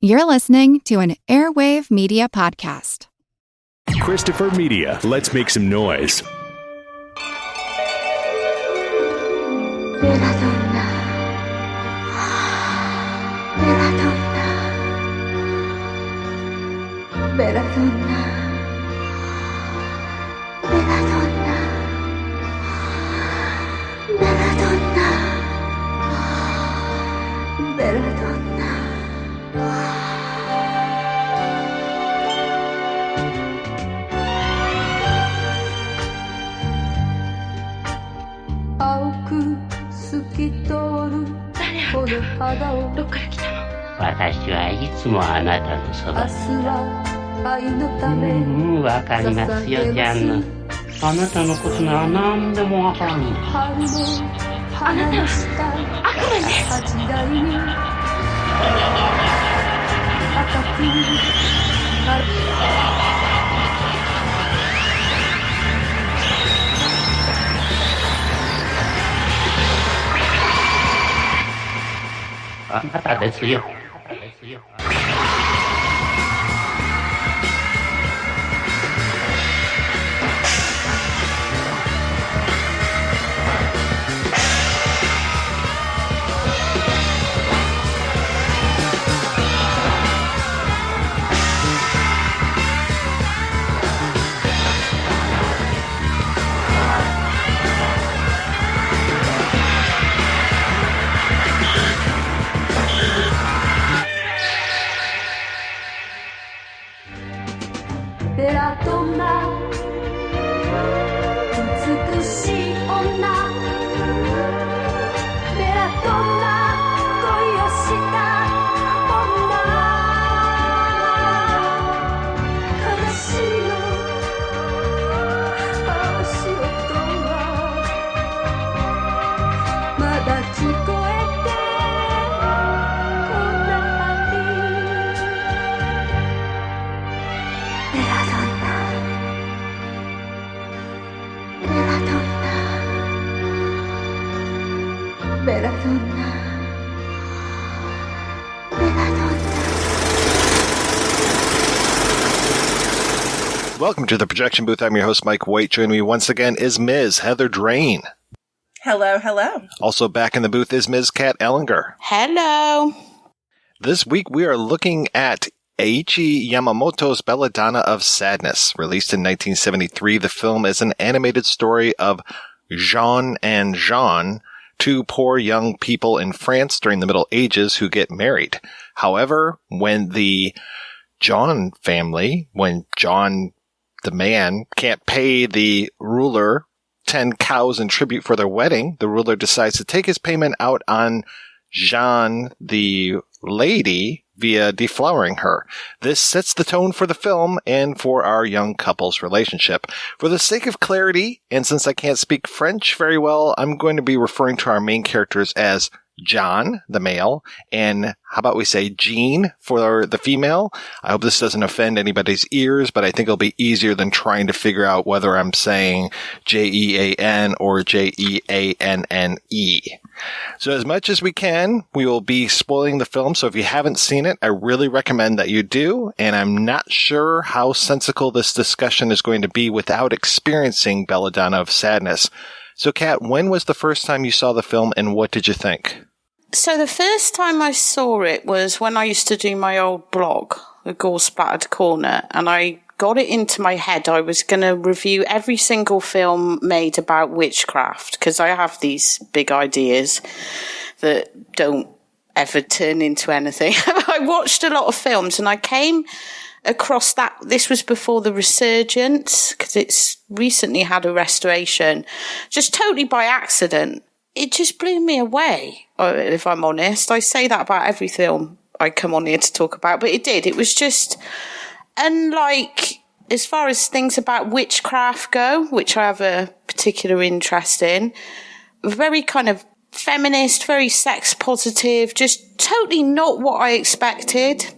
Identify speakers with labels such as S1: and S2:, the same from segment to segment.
S1: You're listening to an Airwave Media Podcast.
S2: Christopher Media. Let's make some noise.
S3: Belladonna. Belladonna. Belladonna. Belladonna. Belladonna. Belladonna.
S4: Hello. どっから来たの？私はいつもあなたのそばに。わかりますよ、ジャンヌ。あなたのことなら何でもわかるの。あなたは悪魔です。あなたですよ。
S3: ベラドンナ美しい女ベラドンナ恋をした女悲しみの足音はまだ聞こえてこないベラドンナベラドンナ
S5: Welcome to the Projection Booth. I'm your host, Mike White. Joining me once again is Ms. Heather Drain.
S6: Hello, hello.
S5: Also back in the booth is Ms. Kat Ellinger.
S6: Hello.
S5: This week we are looking at Eiichi Yamamoto's Belladonna of Sadness. Released in 1973, the film is an animated story of Jeanne and Jean, two poor young people in France during the Middle Ages who get married. However, when the John family, when John, the man, can't pay the ruler 10 cows in tribute for their wedding, the ruler decides to take his payment out on Jeanne, the lady, via deflowering her. This sets the tone for the film and for our young couple's relationship. For the sake of clarity, and since I can't speak French very well, I'm going to be referring to our main characters as John, the male, and how about we say Jean for the female? I hope this doesn't offend anybody's ears, but I think it'll be easier than trying to figure out whether I'm saying Jean or Jeanne. So as much as we can, we will be spoiling the film, so if you haven't seen it, I really recommend that you do, and I'm not sure how sensical this discussion is going to be without experiencing Belladonna of Sadness. So Kat, when was the first time you saw the film, and what did you think?
S6: So the first time I saw it was when I used to do my old blog, The Gore Splattered Corner, and I got it into my head I was going to review every single film made about witchcraft, because I have these big ideas that don't ever turn into anything. I watched a lot of films and I came across that. This was before the resurgence, because it's recently had a restoration, just totally by accident. It just blew me away, if I'm honest. I say that about every film I come on here to talk about, but it did. It was just, unlike, as far as things about witchcraft go, which I have a particular interest in, very kind of feminist, very sex positive, just totally not what I expected.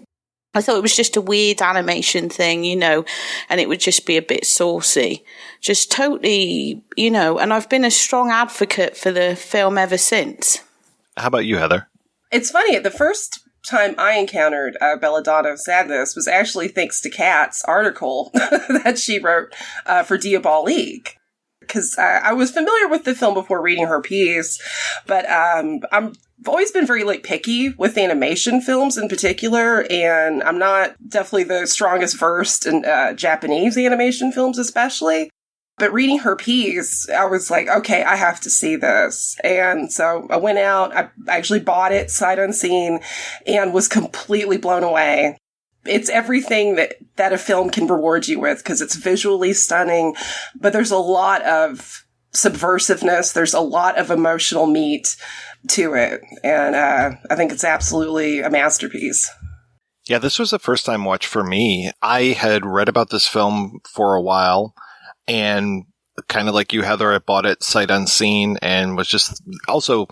S6: I thought it was just a weird animation thing, you know, and it would just be a bit saucy. Just totally, you know, and I've been a strong advocate for the film ever since.
S5: How about you, Heather?
S7: It's funny, the first time I encountered Belladonna of Sadness was actually thanks to Kat's article that she wrote for Diabolique. Because I was familiar with the film before reading her piece, but I've always been very picky with animation films in particular, and I'm not definitely the strongest versed in Japanese animation films especially. But reading her piece, I was like, okay, I have to see this. And so I went out, I actually bought it sight unseen, and was completely blown away. It's everything that a film can reward you with, because it's visually stunning, but there's a lot of subversiveness, there's a lot of emotional meat to it, and I think it's absolutely a masterpiece.
S5: Yeah, this was a first-time watch for me. I had read about this film for a while, and kind of like you, Heather, I bought it sight unseen and was just also,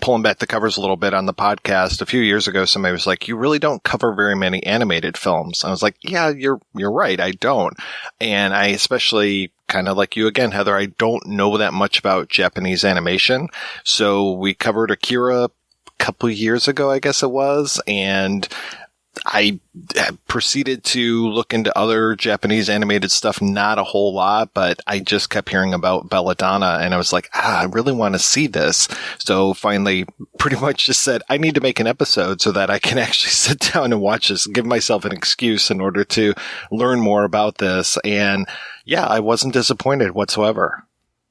S5: pulling back the covers a little bit on the podcast. A few years ago, somebody was like, you really don't cover very many animated films. And I was like, yeah, you're right. I don't. And I especially kind of like you again, Heather, I don't know that much about Japanese animation. So we covered Akira a couple years ago, I guess it was. And I proceeded to look into other Japanese animated stuff, not a whole lot, but I just kept hearing about Belladonna, and I was like, I really want to see this. So finally, pretty much just said, I need to make an episode so that I can actually sit down and watch this, give myself an excuse in order to learn more about this. And yeah, I wasn't disappointed whatsoever.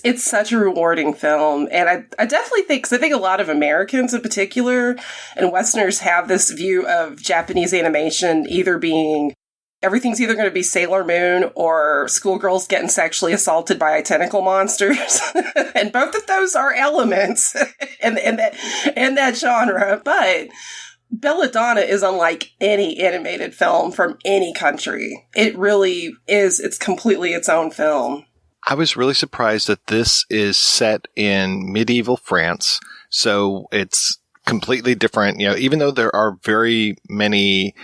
S7: It's such a rewarding film, and I definitely think, because I think a lot of Americans in particular and Westerners have this view of Japanese animation either being, everything's either going to be Sailor Moon or schoolgirls getting sexually assaulted by tentacle monsters, and both of those are elements in that genre, but Belladonna is unlike any animated film from any country. It really is, it's completely its own film.
S5: I was really surprised that this is set in medieval France, so it's completely different. Even though there are very many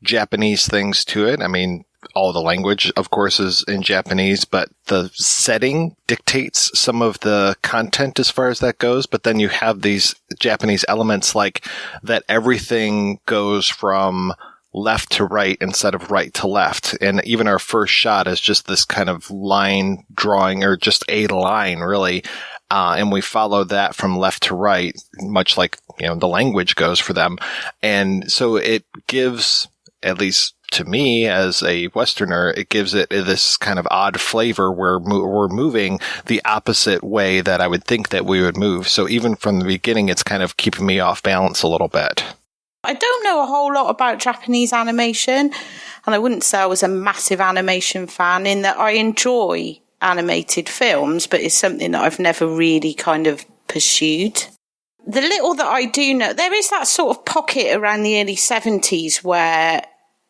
S5: Japanese things to it, I mean, all the language, of course, is in Japanese, but the setting dictates some of the content as far as that goes. But then you have these Japanese elements like that everything goes from left to right instead of right to left. And even our first shot is just this kind of line drawing, or just a line really. And we follow that from left to right, much like, the language goes for them. And so it gives, at least to me as a Westerner, it gives it this kind of odd flavor where we're moving the opposite way that I would think that we would move. So even from the beginning, it's kind of keeping me off balance a little bit.
S6: I don't know a whole lot about Japanese animation, and I wouldn't say I was a massive animation fan, in that I enjoy animated films, but it's something that I've never really kind of pursued. The little that I do know, there is that sort of pocket around the early 70s where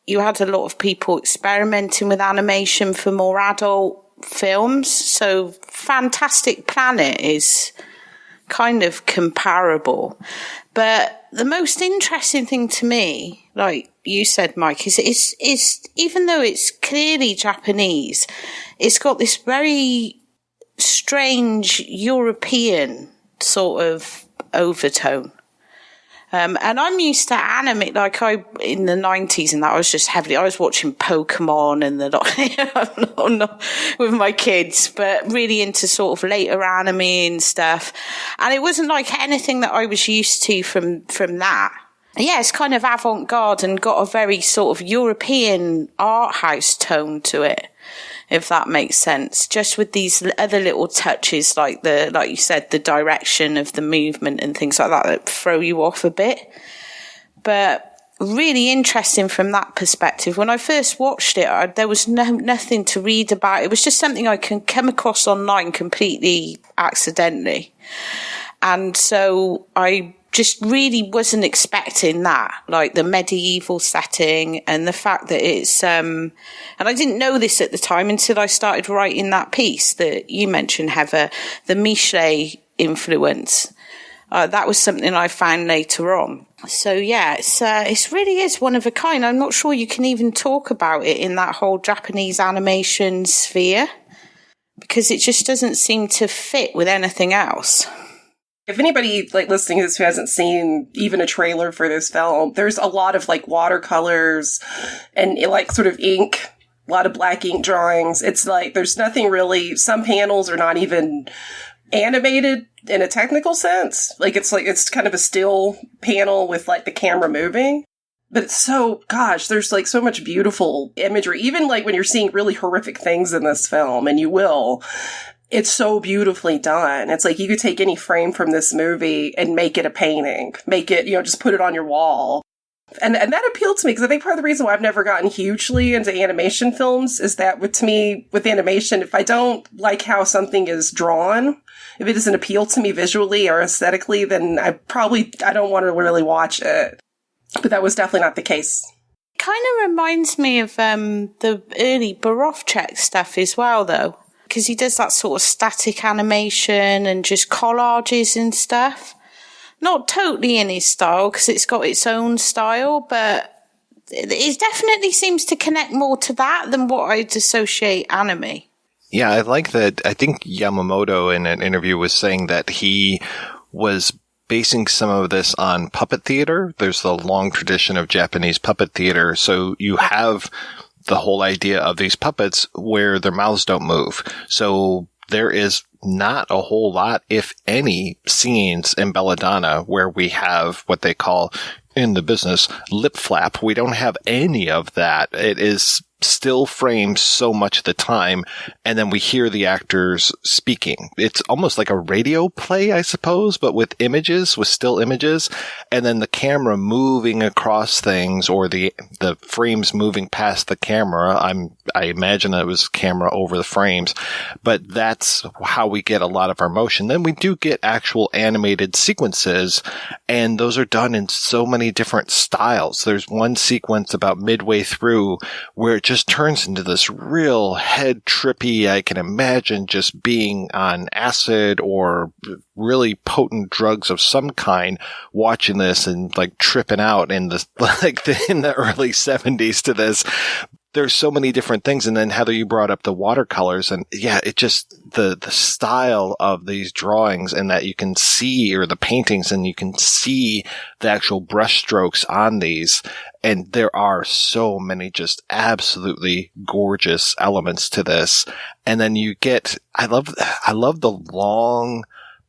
S6: you had a lot of people experimenting with animation for more adult films. So Fantastic Planet is kind of comparable. But the most interesting thing to me, like you said, Mike, is even though it's clearly Japanese, it's got this very strange European sort of overtone. And I'm used to anime, in the 90s and that, I was watching Pokemon and I'm not with my kids, but really into sort of later anime and stuff. And it wasn't like anything that I was used to from that. Yeah, it's kind of avant-garde and got a very sort of European art house tone to it, if that makes sense. Just with these other little touches, like you said, the direction of the movement and things like that throw you off a bit. But really interesting from that perspective. When I first watched it, there was nothing to read about. It was just something I can come across online completely accidentally. And so I just really wasn't expecting that, like the medieval setting and the fact that it's, and I didn't know this at the time until I started writing that piece that you mentioned, Heather, the Michelet influence. That was something I found later on. So yeah, it really is one of a kind. I'm not sure you can even talk about it in that whole Japanese animation sphere, because it just doesn't seem to fit with anything else.
S7: If anybody like listening to this who hasn't seen even a trailer for this film, there's a lot of like watercolors and like sort of ink, a lot of black ink drawings. It's like there's nothing really, some panels are not even animated in a technical sense. Like it's kind of a still panel with like the camera moving. But it's so, gosh, there's like so much beautiful imagery. Even like when you're seeing really horrific things in this film, and you will, it's so beautifully done. It's like you could take any frame from this movie and make it a painting. Make it, just put it on your wall. And that appealed to me because I think part of the reason why I've never gotten hugely into animation films is that with animation, if I don't like how something is drawn, if it doesn't appeal to me visually or aesthetically, then I don't want to really watch it. But that was definitely not the case.
S6: Kind of reminds me of the early Borowczyk stuff as well, though, because he does that sort of static animation and just collages and stuff. Not totally in his style, because it's got its own style, but it definitely seems to connect more to that than what I'd associate anime.
S5: Yeah, I like that. I think Yamamoto in an interview was saying that he was basing some of this on puppet theater. There's the long tradition of Japanese puppet theater. So you have the whole idea of these puppets where their mouths don't move. So there is not a whole lot, if any, scenes in Belladonna where we have what they call in the business lip flap. We don't have any of that. It is still framed so much of the time, and then we hear the actors speaking. It's almost like a radio play, I suppose, but with images, with still images, and then the camera moving across things, or the frames moving past the camera. I imagine that it was camera over the frames, but that's how we get a lot of our motion. Then we do get actual animated sequences, and those are done in so many different styles. There's one sequence about midway through where it just turns into this real head trippy. I can imagine just being on acid or really potent drugs of some kind, watching this and like tripping out in the in the early 70s to this. There's so many different things. And then Heather, you brought up the watercolors, and yeah, it just, the style of these drawings, and that you can see, or the paintings, and you can see the actual brush strokes on these. And there are so many just absolutely gorgeous elements to this. And then you get, I love the long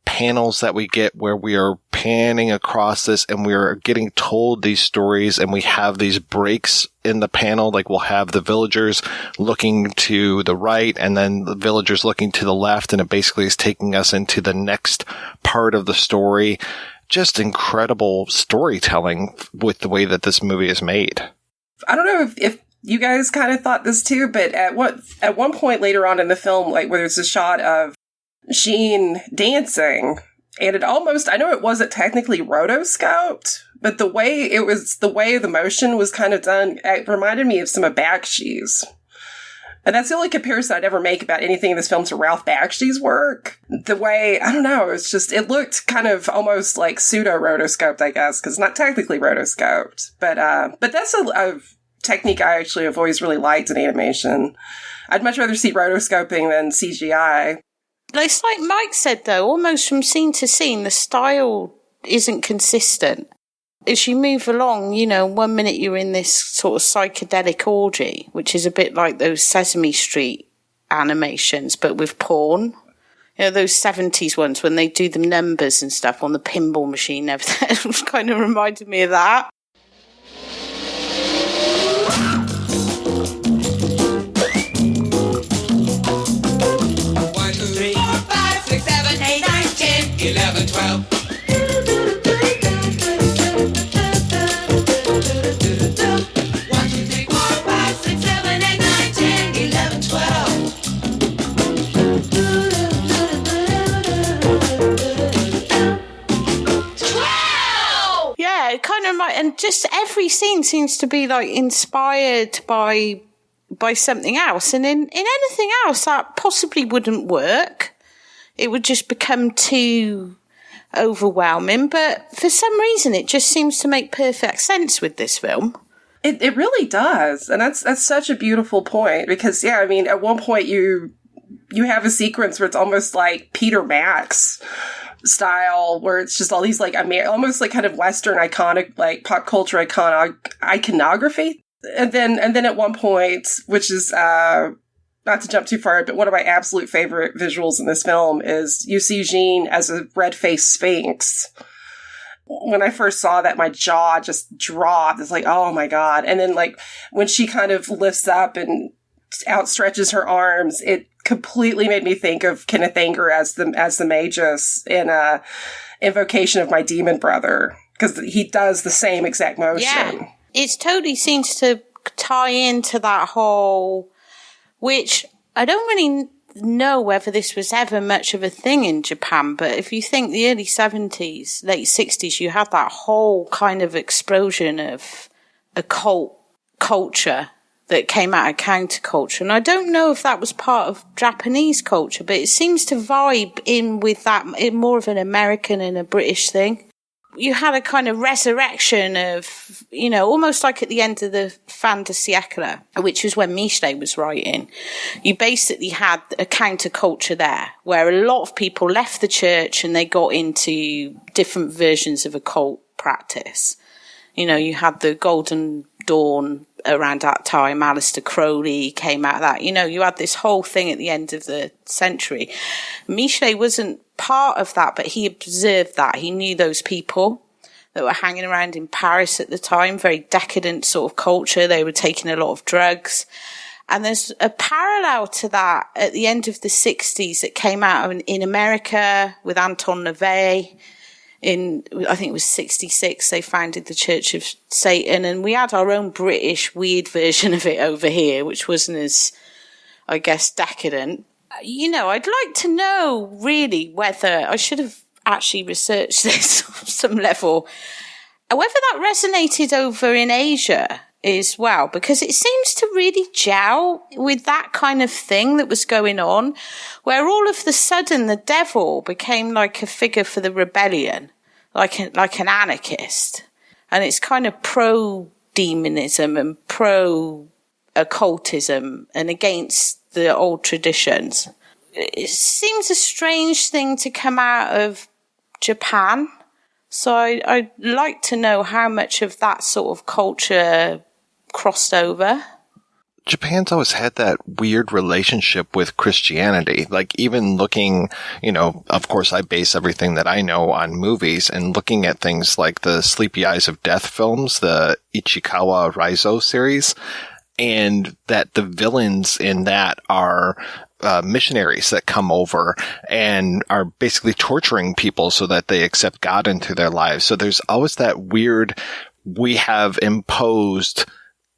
S5: panels that we get where we are panning across this and we are getting told these stories, and we have these breaks in the panel. Like we'll have the villagers looking to the right and then the villagers looking to the left, and it basically is taking us into the next part of the story. Just incredible storytelling with the way that this movie is made.
S7: I don't know if you guys kind of thought this too, but at one point later on in the film, like where there's a shot of Jeanne dancing, and it almost, I know it wasn't technically rotoscoped, but the way the motion was kind of done, it reminded me of some of Bakshi's. And that's the only comparison I'd ever make about anything in this film to Ralph Bakshi's work. The way, I don't know, it looked kind of almost like pseudo-rotoscoped, I guess, because not technically rotoscoped. But that's a technique I actually have always really liked in animation. I'd much rather see rotoscoping than CGI.
S6: It's like Mike said, though, almost from scene to scene, the style isn't consistent. As you move along, 1 minute you're in this sort of psychedelic orgy, which is a bit like those Sesame Street animations, but with porn. Those 70s ones when they do the numbers and stuff on the pinball machine and everything. It kind of reminded me of that.
S8: 1, 2, 3, 4, 5, 6, 7, 8, 9, 10, 11, 12.
S6: 12! Yeah, kind of right. And just every scene seems to be like inspired by something else. And in anything else, that possibly wouldn't work. It would just become too overwhelming. But for some reason, it just seems to make perfect sense with this film.
S7: It really does. And that's such a beautiful point because, yeah, I mean, at one point you have a sequence where it's almost like Peter Max style where it's just all these like almost like kind of Western iconic, like pop culture iconography. And then at one point, which is, not to jump too far, but one of my absolute favorite visuals in this film is you see Jeanne as a red-faced sphinx. When I first saw that, my jaw just dropped. It's like, oh my God. And then like when she kind of lifts up and outstretches her arms, it completely made me think of Kenneth Anger as the Magus in Invocation of My Demon Brother, because he does the same exact motion.
S6: Yeah, it totally seems to tie into that whole, which I don't really know whether this was ever much of a thing in Japan, but if you think the early 70s, late 60s, you had that whole kind of explosion of occult culture that came out of counterculture. And I don't know if that was part of Japanese culture, but it seems to vibe in with that, more of an American and a British thing. You had a kind of resurrection of, you know, almost like at the end of the fin de siècle, which was when Michelet was writing. You basically had a counterculture there where a lot of people left the church and they got into different versions of occult practice. You know, you had the Golden Dawn around that time. Aleister Crowley came out of that. You know, you had this whole thing at the end of the century. Michelet wasn't part of that, but he observed that. He knew those people that were hanging around in Paris at the time, very decadent sort of culture. They were taking a lot of drugs. And there's a parallel to that at the end of the 60s that came out in America with Anton LaVey. I think it was 66, they founded the Church of Satan, and we had our own British weird version of it over here, which wasn't as, I guess, decadent. You know, I'd like to know really whether, I should have actually researched this on some level, whether that resonated over in Asia as well, because it seems to really gel with that kind of thing that was going on, where all of the sudden the devil became like a figure for the rebellion, like an anarchist. And it's kind of pro-demonism and pro-occultism and against the old traditions. It seems a strange thing to come out of Japan. So I'd like to know how much of that sort of culture crossed over.
S5: Japan's always had that weird relationship with Christianity. Like, even looking, you know, of course I base everything that I know on movies, and looking at things like the Sleepy Eyes of Death films, the Ichikawa Raizo series, and that the villains in that are missionaries that come over and are basically torturing people so that they accept God into their lives. So there's always that weird, we have imposed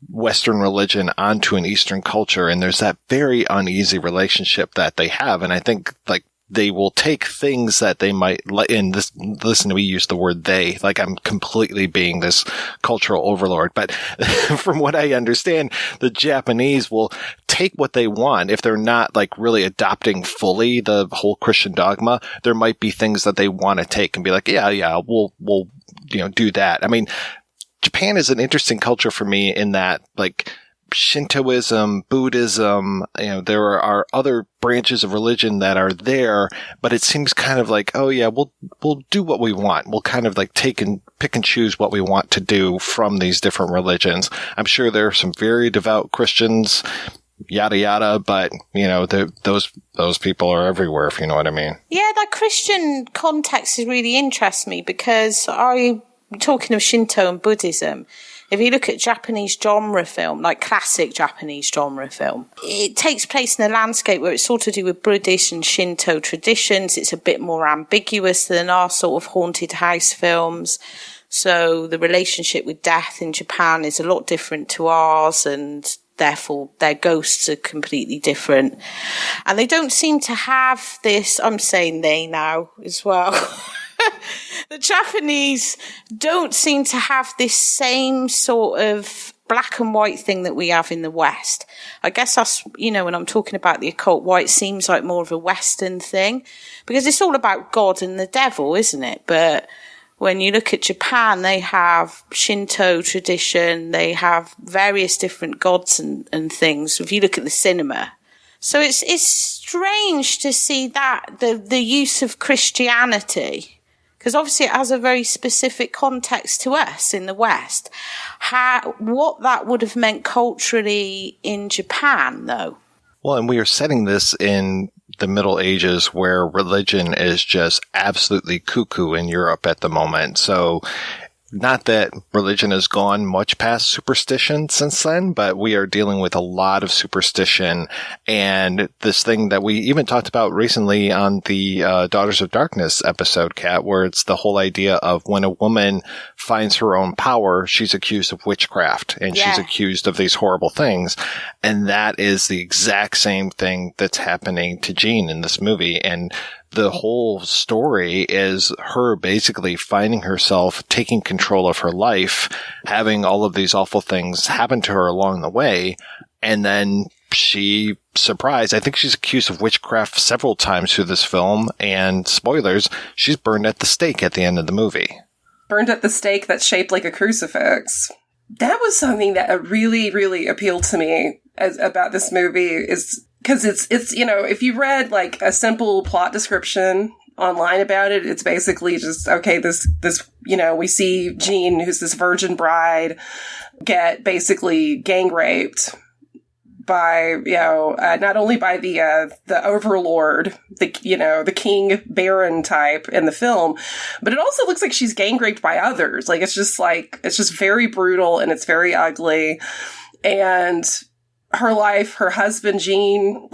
S5: Western religion onto an Eastern culture, and there's that very uneasy relationship that they have. And I think, like, they will take things that they might, and this, listen to me use the word they, like I'm completely being this cultural overlord. But from what I understand, the Japanese will take what they want. If they're not like really adopting fully the whole Christian dogma, there might be things that they want to take and be like, yeah, we'll, you know, do that. I mean, Japan is an interesting culture for me in that, like, Shintoism, Buddhism, you know, there are other branches of religion that are there, but it seems kind of like, oh yeah, we'll do what we want. We'll kind of like pick and choose what we want to do from these different religions. I'm sure there are some very devout Christians, yada yada, but you know, those people are everywhere, if you know what I mean. Yeah,
S6: that Christian context really interests me, because talking of Shinto and Buddhism, if you look at Japanese genre film, like classic Japanese genre film, it takes place in a landscape where it's sort of to do with Buddhist and Shinto traditions. It's a bit more ambiguous than our sort of haunted house films. So the relationship with death in Japan is a lot different to ours, and therefore their ghosts are completely different. And they don't seem to have this, I'm saying they now as well. The Japanese don't seem to have this same sort of black and white thing that we have in the West. I guess that's, you know, when I'm talking about the occult, why it seems like more of a Western thing, because it's all about God and the devil, isn't it? But when you look at Japan, they have Shinto tradition, they have various different gods and things. If you look at the cinema, So it's strange to see that, the use of Christianity, because obviously it has a very specific context to us in the West. What that would have meant culturally in Japan, though.
S5: Well, and we are setting this in the Middle Ages where religion is just absolutely cuckoo in Europe at the moment. So not that religion has gone much past superstition since then, but we are dealing with a lot of superstition. And this thing that we even talked about recently on the Daughters of Darkness episode, Kat, where it's the whole idea of when a woman finds her own power, she's accused of witchcraft and she's accused of these horrible things. And that is the exact same thing that's happening to Jean in this movie. And the whole story is her basically finding herself taking control of her life, having all of these awful things happen to her along the way. And then she, surprised, I think she's accused of witchcraft several times through this film. And spoilers, she's burned at the stake at the end of the movie.
S7: Burned at the stake that's shaped like a crucifix. That was something that really, really appealed to me about this movie, is because it's, you know, if you read like a simple plot description online about it, it's basically just, okay, this, you know, we see Jean, who's this virgin bride, get basically gang raped by, you know, not only by the overlord, the king baron type in the film, but it also looks like she's gang raped by others. Like, it's just very brutal and it's very ugly. And her life, her husband, Jean,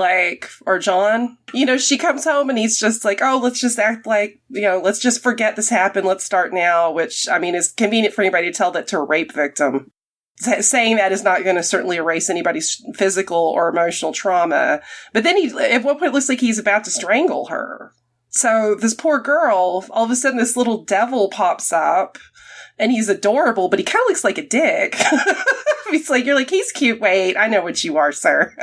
S7: or John, you know, she comes home and he's just like, oh, let's just act like, you know, let's just forget this happened. Let's start now, which, I mean, is convenient for anybody to tell that to a rape victim. Saying that is not going to certainly erase anybody's physical or emotional trauma. But then at one point, it looks like he's about to strangle her. So this poor girl, all of a sudden, this little devil pops up. And he's adorable, but he kind of looks like a dick. He's like, you're like, he's cute. Wait, I know what you are, sir.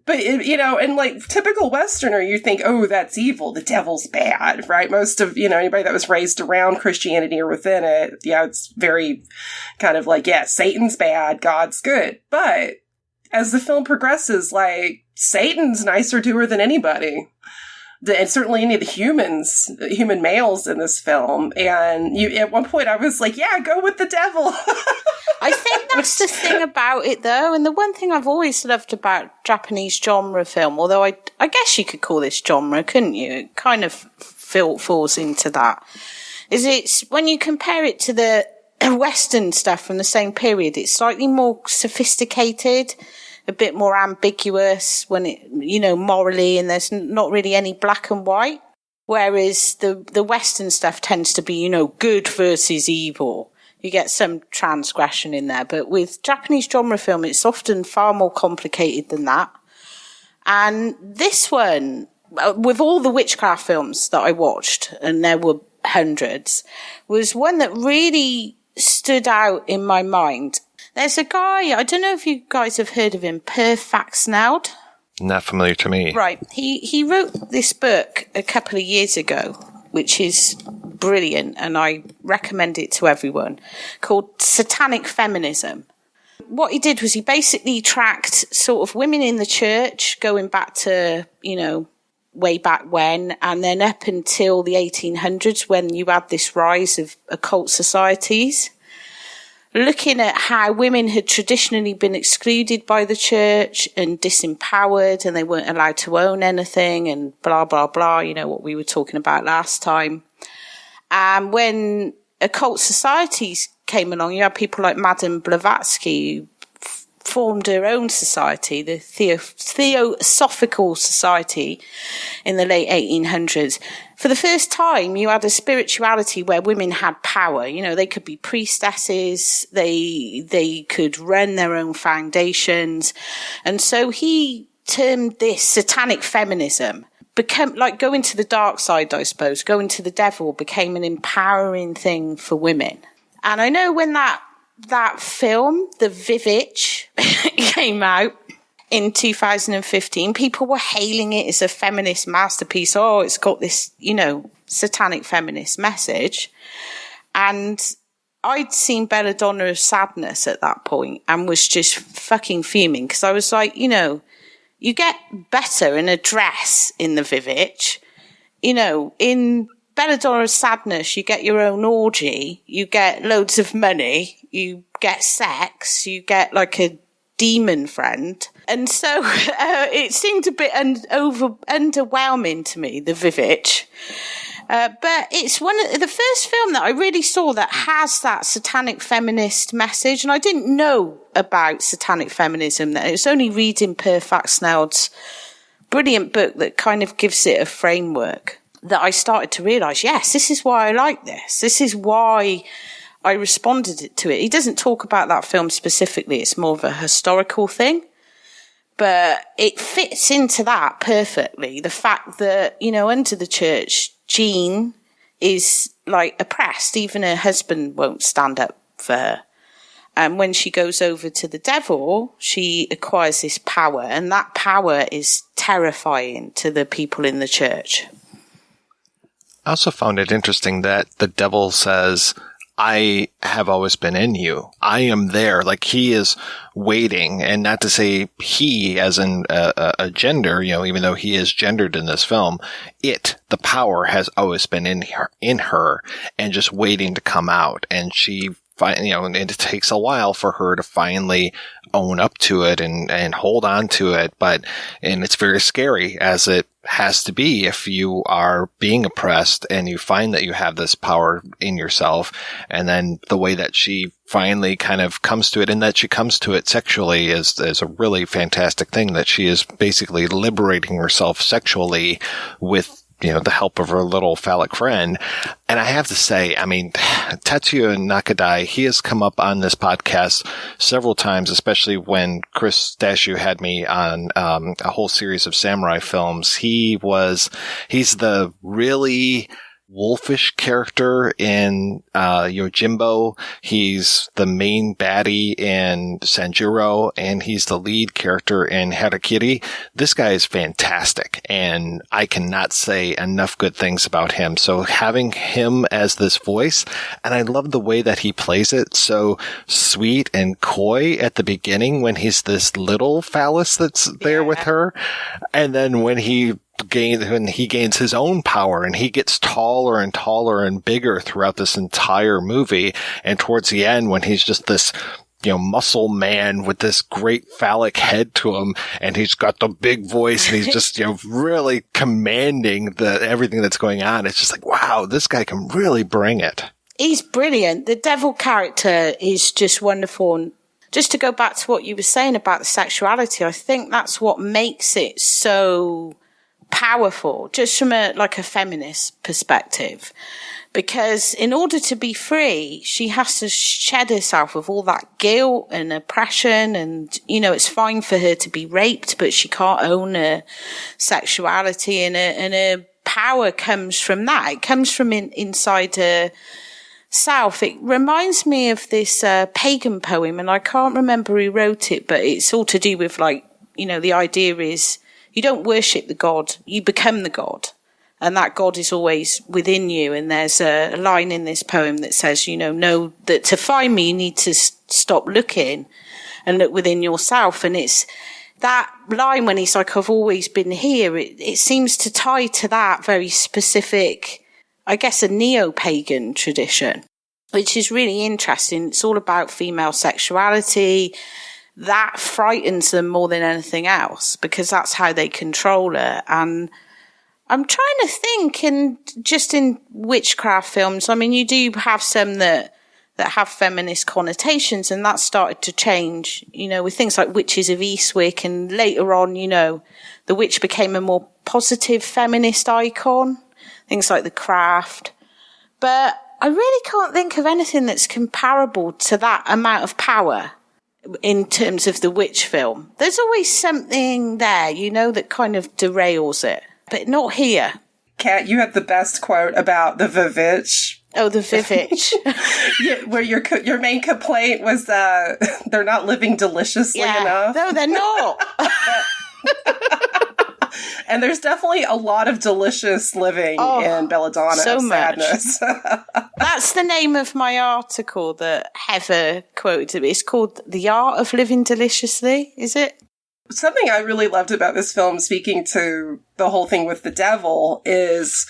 S7: But you know, and like typical Westerner, you think, oh, that's evil. The devil's bad, right? Most of, you know, anybody that was raised around Christianity or within it, yeah, it's very kind of like, yeah, Satan's bad, God's good. But as the film progresses, like, Satan's nicer to her than anybody. And certainly any of the human males in this film. And at one point I was like, yeah, go with the devil.
S6: I think that's the thing about it, though. And the one thing I've always loved about Japanese genre film, although I guess you could call this genre, couldn't you? It kind of falls into that. Is it's when you compare it to the Western stuff from the same period, it's slightly more sophisticated, a bit more ambiguous when it, you know, morally, and there's not really any black and white. Whereas the Western stuff tends to be, you know, good versus evil. You get some transgression in there. But with Japanese genre film, it's often far more complicated than that. And this one, with all the witchcraft films that I watched, and there were hundreds, was one that really stood out in my mind. There's a guy, I don't know if you guys have heard of him, Per Faxnaud.
S5: Not familiar to me.
S6: Right. He wrote this book a couple of years ago, which is brilliant, and I recommend it to everyone, called Satanic Feminism. What he did was he basically tracked sort of women in the church going back to, you know, way back when, and then up until the 1800s when you had this rise of occult societies, looking at how women had traditionally been excluded by the church and disempowered, and they weren't allowed to own anything, and blah, blah, blah, you know, what we were talking about last time. And when occult societies came along, you had people like Madame Blavatsky, who formed her own society, the Theosophical Society, in the late 1800s. For the first time, you had a spirituality where women had power. You know, they could be priestesses, they could run their own foundations. And so he termed this satanic feminism. Became like going to the dark side, I suppose. Going to the devil became an empowering thing for women. And I know when that film, The Vivitch, came out in 2015, people were hailing it as a feminist masterpiece. Oh, it's got this, you know, satanic feminist message. And I'd seen Belladonna of Sadness at that point and was just fucking fuming, because I was like, you know, You get better in a dress in the Vivitch. You know, in Belladonna's Sadness, you get your own orgy, you get loads of money, you get sex, you get like a demon friend. And so it seemed a bit underwhelming to me, the Vivitch. But it's one of the first film that I really saw that has that satanic feminist message. And I didn't know about satanic feminism. That it was only reading Per Faxneld's brilliant book that kind of gives it a framework that I started to realise, yes, this is why I like this. This is why I responded to it. He doesn't talk about that film specifically. It's more of a historical thing. But it fits into that perfectly. The fact that, you know, under the church, Jeanne is like oppressed. Even her husband won't stand up for her. And when she goes over to the devil, she acquires this power. And that power is terrifying to the people in the church.
S5: I also found it interesting that the devil says, I have always been in you. I am there. Like, he is waiting, and not to say he as in a gender, you know, even though he is gendered in this film, the power has always been in her and just waiting to come out. And she, you know, and it takes a while for her to finally own up to it and hold on to it. And it's very scary, as it has to be if you are being oppressed and you find that you have this power in yourself. And then the way that she finally kind of comes to it, and that she comes to it sexually, is a really fantastic thing, that she is basically liberating herself sexually with, you know, the help of her little phallic friend. And I have to say, I mean, Tetsuya Nakadai, he has come up on this podcast several times, especially when Chris Stashu had me on a whole series of samurai films. He's the really wolfish character in Yojimbo. He's the main baddie in Sanjuro, and he's the lead character in Harakiri. This guy is fantastic, and I cannot say enough good things about him. So having him as this voice, and I love the way that he plays it, so sweet and coy at the beginning when he's this little phallus that's there with her, and then when he gains his own power and he gets taller and taller and bigger throughout this entire movie. And towards the end, when he's just this, you know, muscle man with this great phallic head to him, and he's got the big voice, and he's just, you know, really commanding everything that's going on. It's just like, wow, this guy can really bring it.
S6: He's brilliant. The devil character is just wonderful. And just to go back to what you were saying about the sexuality, I think that's what makes it so powerful, just from a feminist perspective, because in order to be free, she has to shed herself of all that guilt and oppression. And, you know, it's fine for her to be raped, but she can't own her sexuality, and her power comes from that. It comes from inside her self. It reminds me of this pagan poem, and I can't remember who wrote it, but it's all to do with, like, you know, the idea is, you don't worship the god, you become the god. And that God is always within you. And there's a line in this poem that says, you know that to find me, you need to stop looking and look within yourself. And it's that line when he's like, I've always been here. It seems to tie to that very specific, I guess, a neo-pagan tradition, which is really interesting. It's all about female sexuality. That frightens them more than anything else, because that's how they control her. And I'm trying to think, just in witchcraft films, I mean, you do have some that have feminist connotations, and that started to change, you know, with things like Witches of Eastwick, and later on, you know, the witch became a more positive feminist icon, things like The Craft. But I really can't think of anything that's comparable to that amount of power in terms of the witch film. There's always something there, you know, that kind of derails it, but not here.
S7: Kat, you had the best quote about the Vivitch.
S6: Oh, the Vivitch.
S7: Yeah, where your main complaint was they're not living deliciously enough.
S6: No, they're not.
S7: And there's definitely a lot of delicious living in Belladonna
S6: so
S7: of Sadness.
S6: That's the name of my article that Heather quoted to me. It's called The Art of Living Deliciously, is it?
S7: Something I really loved about this film, speaking to the whole thing with the devil, is,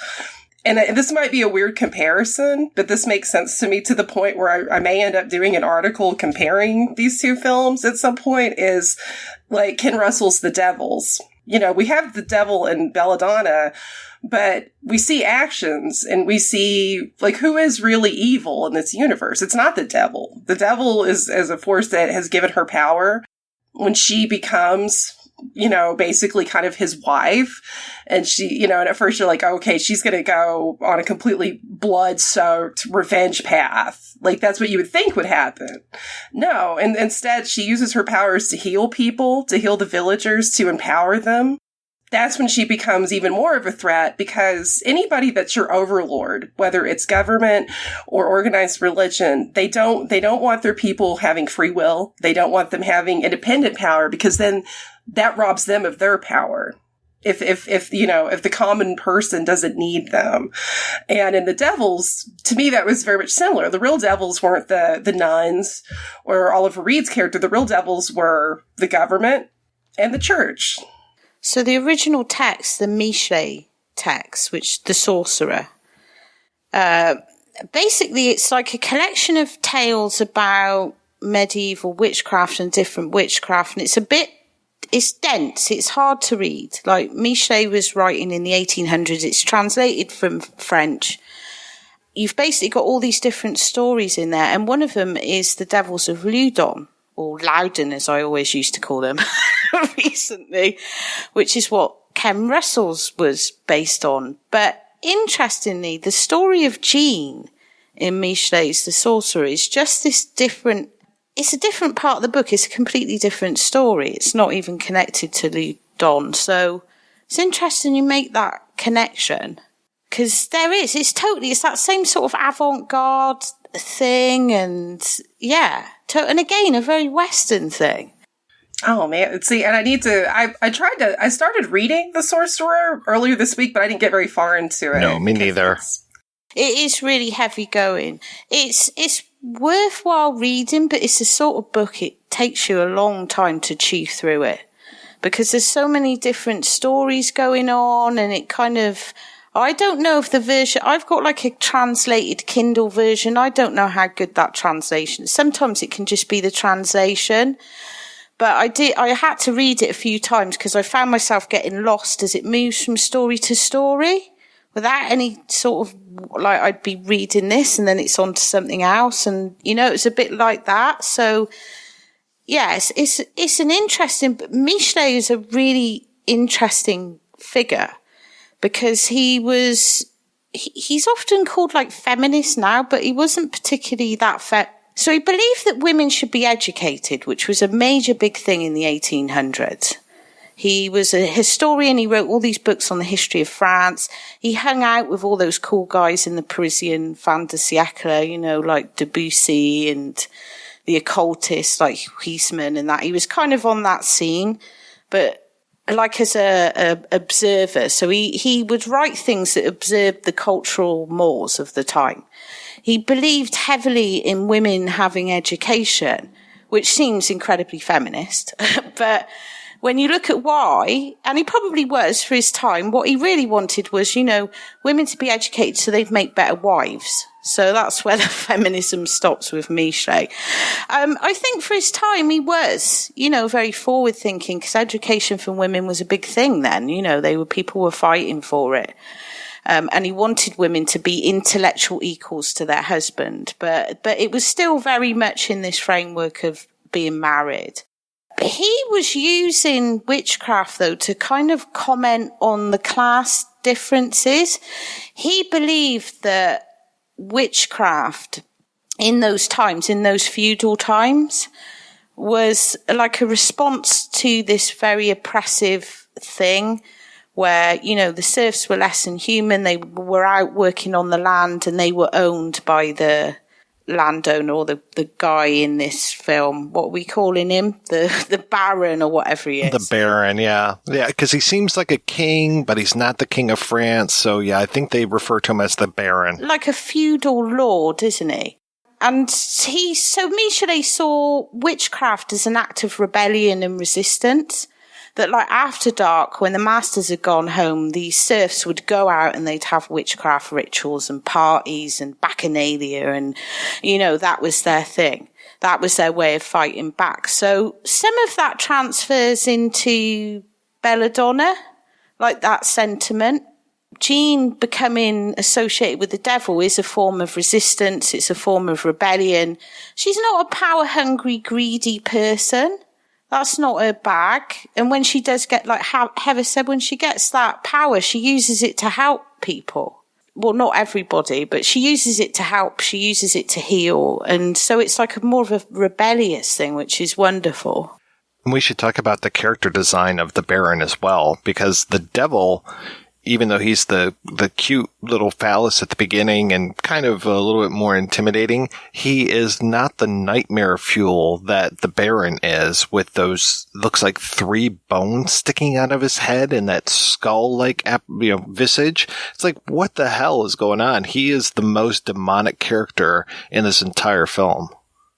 S7: and this might be a weird comparison, but this makes sense to me to the point where I may end up doing an article comparing these two films at some point, is like Ken Russell's The Devils. You know, we have the devil in Belladonna, but we see actions and we see, like, who is really evil in this universe? It's not the devil. The devil is a force that has given her power. When she becomes, you know, basically kind of his wife, and she, you know, and at first you're like, okay, she's going to go on a completely blood-soaked revenge path. Like, that's what you would think would happen. No, and instead she uses her powers to heal people, to heal the villagers, to empower them. That's when she becomes even more of a threat, because anybody that's your overlord, whether it's government or organized religion, they don't want their people having free will. They don't want them having independent power, because then that robs them of their power. If the common person doesn't need them. And in the devils, to me, that was very much similar. The real devils weren't the nuns or Oliver Reed's character. The real devils were the government and the church.
S6: So the original text, the Michelet text, which the sorcerer, basically it's like a collection of tales about medieval witchcraft and different witchcraft, and it's dense, it's hard to read. Like, Michelet was writing in the 1800s, it's translated from French. You've basically got all these different stories in there, and one of them is the Devils of Loudun, or Loudon, as I always used to call them recently, which is what Ken Russell's was based on. But interestingly, the story of Jeanne in Michelet's The Sorcerer is just this different, it's a different part of the book. It's a completely different story. It's not even connected to Loudun. So it's interesting you make that connection, because it's that same sort of avant-garde thing, and yeah, and again, a very Western thing.
S7: Oh man, see, and I started reading The Sorcerer earlier this week, but I didn't get very far into it.
S5: No, me neither.
S6: It is really heavy going. It's worthwhile reading, but it's the sort of book, it takes you a long time to chew through it, because there's so many different stories going on, and it kind of, I don't know if the version, I've got like a translated Kindle version. I don't know how good that translation is. Sometimes it can just be the translation. But I had to read it a few times because I found myself getting lost as it moves from story to story without any sort of, like, I'd be reading this and then it's on to something else. And, you know, it's a bit like that. So, yes, it's an interesting, but Michelet is a really interesting figure, because he's often called like feminist now, but he wasn't particularly that So he believed that women should be educated, which was a major big thing in the 1800s. He was a historian. He wrote all these books on the history of France. He hung out with all those cool guys in the Parisian fin de siècle, you know, like Debussy and the occultists like Huysmans and that. He was kind of on that scene, but like as a observer. So he would write things that observed the cultural mores of the time. He believed heavily in women having education, which seems incredibly feminist. But when you look at why, and he probably was for his time, what he really wanted was, you know, women to be educated so they'd make better wives. So that's where the feminism stops with Michelet. I think for his time he was, you know, very forward thinking, because education for women was a big thing then. You know, people were fighting for it. And he wanted women to be intellectual equals to their husband. But it was still very much in this framework of being married. But he was using witchcraft, though, to kind of comment on the class differences. He believed that witchcraft in those times, in those feudal times, was like a response to this very oppressive thing where, you know, the serfs were less than human. They were out working on the land and they were owned by the landowner, or the guy in this film. What are we calling him? The Baron or whatever he is.
S5: The Baron, yeah. Yeah, because he seems like a king, but he's not the king of France. So, yeah, I think they refer to him as the Baron.
S6: Like a feudal lord, isn't he? And so Michelet saw witchcraft as an act of rebellion and resistance. that like after dark, when the masters had gone home, these serfs would go out and they'd have witchcraft rituals and parties and bacchanalia, and that was their thing. That was their way of fighting back. So some of that transfers into Belladonna, like that sentiment. Jean becoming associated with the devil is a form of resistance. It's a form of rebellion. She's not a power-hungry, greedy person. That's not her bag. And when she does get, like Heather said, when she gets that power, she uses it to help people. Well, not everybody, but she uses it to help. She uses it to heal. And so it's like more of a rebellious thing, which is wonderful.
S5: And we should talk about the character design of the Baron as well, because the devil, even though he's the cute little phallus at the beginning and kind of a little bit more intimidating, he is not the nightmare fuel that the Baron is, with those, looks like 3 bones sticking out of his head and that skull-like, visage. It's like, what the hell is going on? He is the most demonic character in this entire film.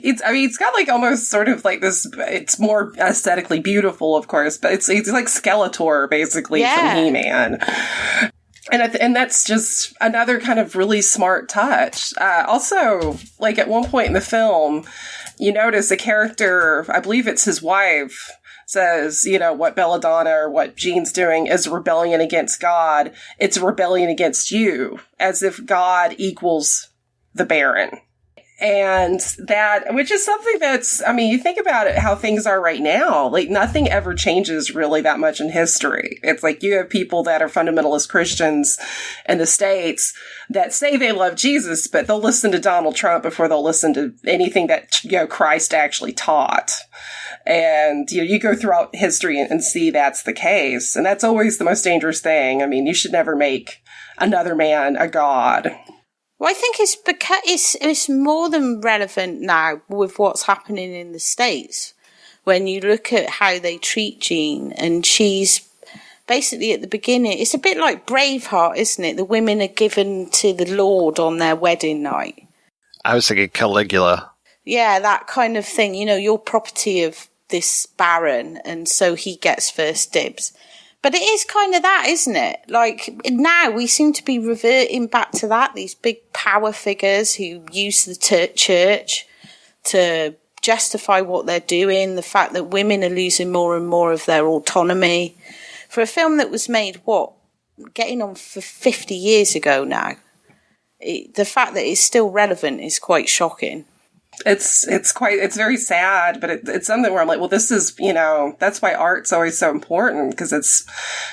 S7: It's got like almost sort of like this, it's more aesthetically beautiful, of course, but it's like Skeletor, basically, from He-Man. And that's just another kind of really smart touch. Also, like at one point in the film, you notice a character, I believe it's his wife, says, what Belladonna or what Jean's doing is a rebellion against God. It's a rebellion against you, as if God equals the Baron. And that, which is something that's, you think about it, how things are right now, like nothing ever changes really that much in history. It's like you have people that are fundamentalist Christians in the States that say they love Jesus, but they'll listen to Donald Trump before they'll listen to anything that, Christ actually taught. And, you go throughout history and see that's the case. And that's always the most dangerous thing. You should never make another man a god.
S6: Well, I think it's because it's more than relevant now with what's happening in the States. When you look at how they treat Jean, and she's basically at the beginning, it's a bit like Braveheart, isn't it? The women are given to the Lord on their wedding night.
S5: I was thinking Caligula.
S6: Yeah, that kind of thing. You're property of this Baron, and so he gets first dibs. But it is kind of that, isn't it? Like, now we seem to be reverting back to that, these big power figures who use the church to justify what they're doing, the fact that women are losing more and more of their autonomy. For a film that was made, getting on for 50 years ago now, the fact that it's still relevant is quite shocking.
S7: It's very sad, but it's something where I'm like, well, this is, that's why art's always so important, because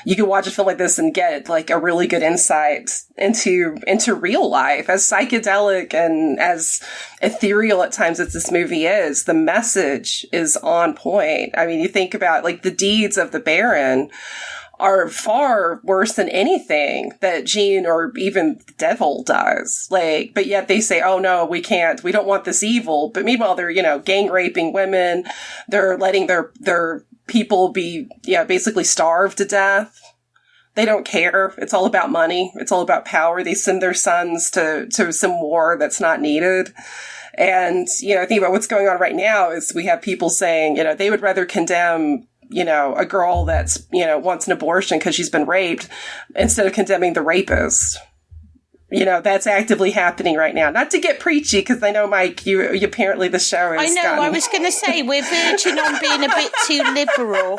S7: you can watch a film like this and get like a really good insight into real life. As psychedelic and as ethereal at times as this movie is, the message is on point. You think about like the deeds of the Baron are far worse than anything that Jean or even the devil does. Like, but yet they say, oh no, we don't want this evil. But meanwhile, they're, gang raping women. They're letting their people be, basically starved to death. They don't care. It's all about money. It's all about power. They send their sons to some war that's not needed. And, I think about what's going on right now is we have people saying, they would rather condemn a girl that's, wants an abortion because she's been raped instead of condemning the rapist. That's actively happening right now. Not to get preachy, because I know, Mike, you apparently the show is.
S6: I know, I was going to say, we're verging on being a bit too liberal.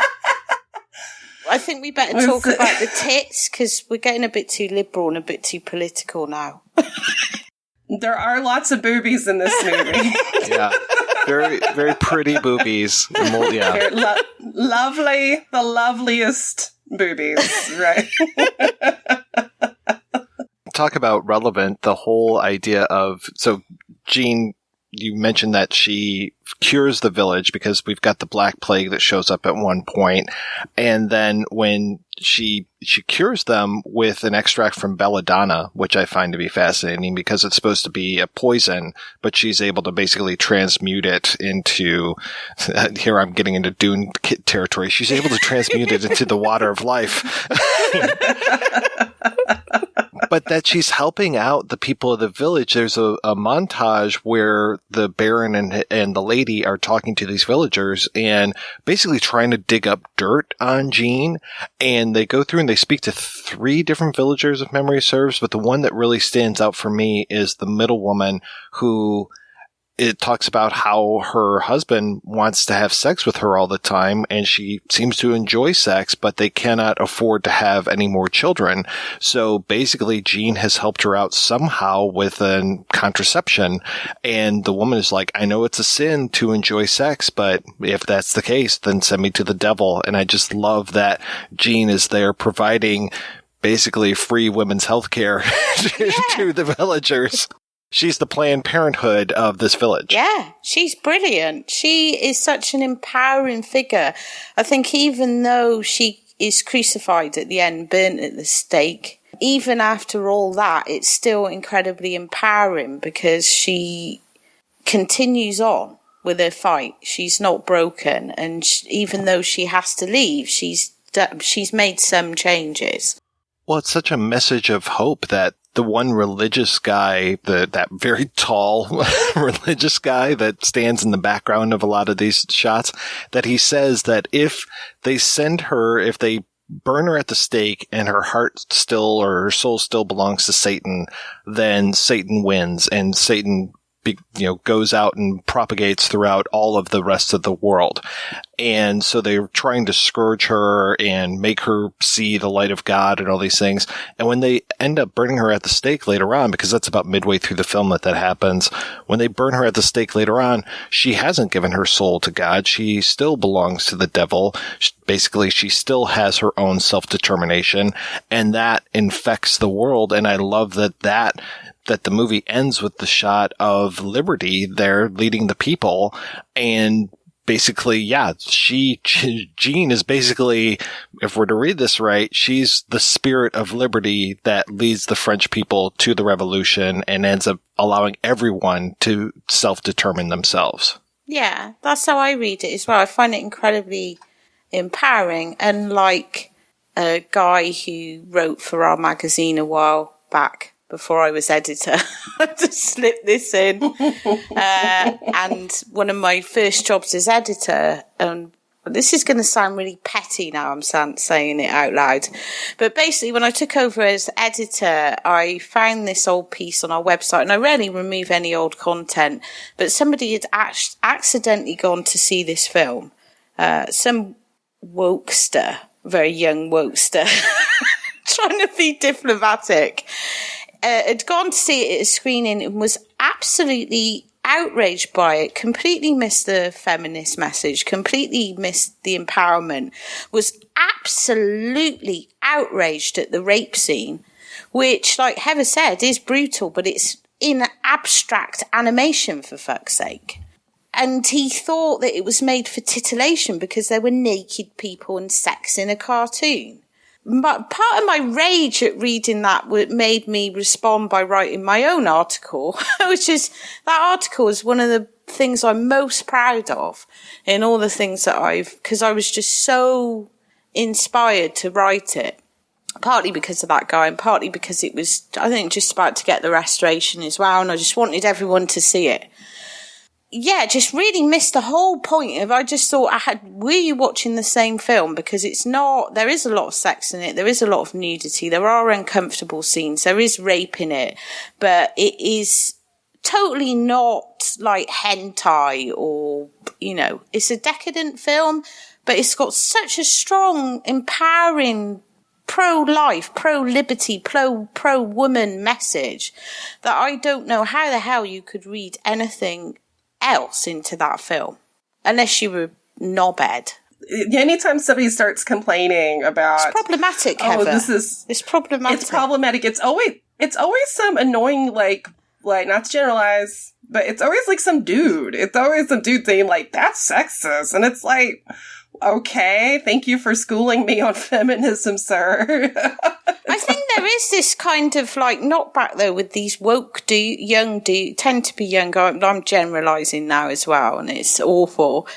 S6: I think we better talk about the tits, because we're getting a bit too liberal and a bit too political now.
S7: There are lots of boobies in this movie.
S5: Yeah. Very, very pretty boobies. Yeah.
S7: Lovely. The loveliest boobies, right?
S5: Talk about relevant, the whole idea of, so Jean, you mentioned that she cures the village because we've got the Black Plague that shows up at one point. And then when she cures them with an extract from Belladonna, which I find to be fascinating because it's supposed to be a poison, but she's able to basically transmute it into, here I'm getting into Dune territory. She's able to transmute it into the water of life. but that she's helping out the people of the village. There's a montage where the Baron and the lady are talking to these villagers and basically trying to dig up dirt on Jean. And they go through and they speak to 3 different villagers, if memory serves. But the one that really stands out for me is the middle woman who... It talks about how her husband wants to have sex with her all the time, and she seems to enjoy sex, but they cannot afford to have any more children. So basically, Jean has helped her out somehow with a contraception, and the woman is like, I know it's a sin to enjoy sex, but if that's the case, then send me to the devil. And I just love that Jean is there providing basically free women's health care to the villagers. She's the Planned Parenthood of this village.
S6: Yeah, she's brilliant. She is such an empowering figure. I think even though she is crucified at the end, burnt at the stake, even after all that, it's still incredibly empowering because she continues on with her fight. She's not broken. And even though she has to leave, she's made some changes.
S5: Well, it's such a message of hope that the one religious guy, that very tall religious guy that stands in the background of a lot of these shots, that he says that if they burn her at the stake and her heart still, or her soul still belongs to Satan, then Satan wins and Satan goes out and propagates throughout all of the rest of the world. And so they're trying to scourge her and make her see the light of God and all these things. And when they end up burning her at the stake later on, because that's about midway through the film that happens, when they burn her at the stake later on, she hasn't given her soul to God. She still belongs to the devil. Basically, she still has her own self-determination, and that infects the world. And I love that the movie ends with the shot of Liberty there leading the people. And basically, yeah, Jean is basically, if we're to read this right, she's the spirit of liberty that leads the French people to the revolution and ends up allowing everyone to self-determine themselves.
S6: Yeah, that's how I read it as well. I find it incredibly empowering. And like a guy who wrote for our magazine a while back, before I was editor, to slip this in. And one of my first jobs as editor, this is going to sound really petty now, I'm saying it out loud. But basically, when I took over as editor, I found this old piece on our website, and I rarely remove any old content, but somebody had accidentally gone to see this film. Some wokester, very young wokester, trying to be diplomatic, had gone to see it at a screening and was absolutely outraged by it, completely missed the feminist message, completely missed the empowerment, was absolutely outraged at the rape scene, which, like Heather said, is brutal, but it's in abstract animation, for fuck's sake. And he thought that it was made for titillation because there were naked people and sex in a cartoon. But part of my rage at reading that made me respond by writing my own article, which is, that article is one of the things I'm most proud of in all the things that because I was just so inspired to write it. Partly because of that guy and partly because it was, I think, just about to get the restoration as well. And I just wanted everyone to see it. Yeah, just really missed the whole point of, I just thought were you watching the same film? Because it's not, there is a lot of sex in it. There is a lot of nudity. There are uncomfortable scenes. There is rape in it, but it is totally not like hentai or, it's a decadent film, but it's got such a strong, empowering, pro-life, pro-liberty, pro-woman message that I don't know how the hell you could read anything else into that film unless you were knobhead.
S7: Anytime somebody starts complaining about,
S6: it's problematic, Heather. It's problematic.
S7: It's problematic. It's always some annoying, like not to generalize, but it's always like some dude. It's always some dude saying like, that's sexist, and it's like, okay, tend you for schooling me on feminism, sir.
S6: I think there is this kind of like knockback though with these woke young dudes, tend to be young. I'm generalising now as well, and it's awful.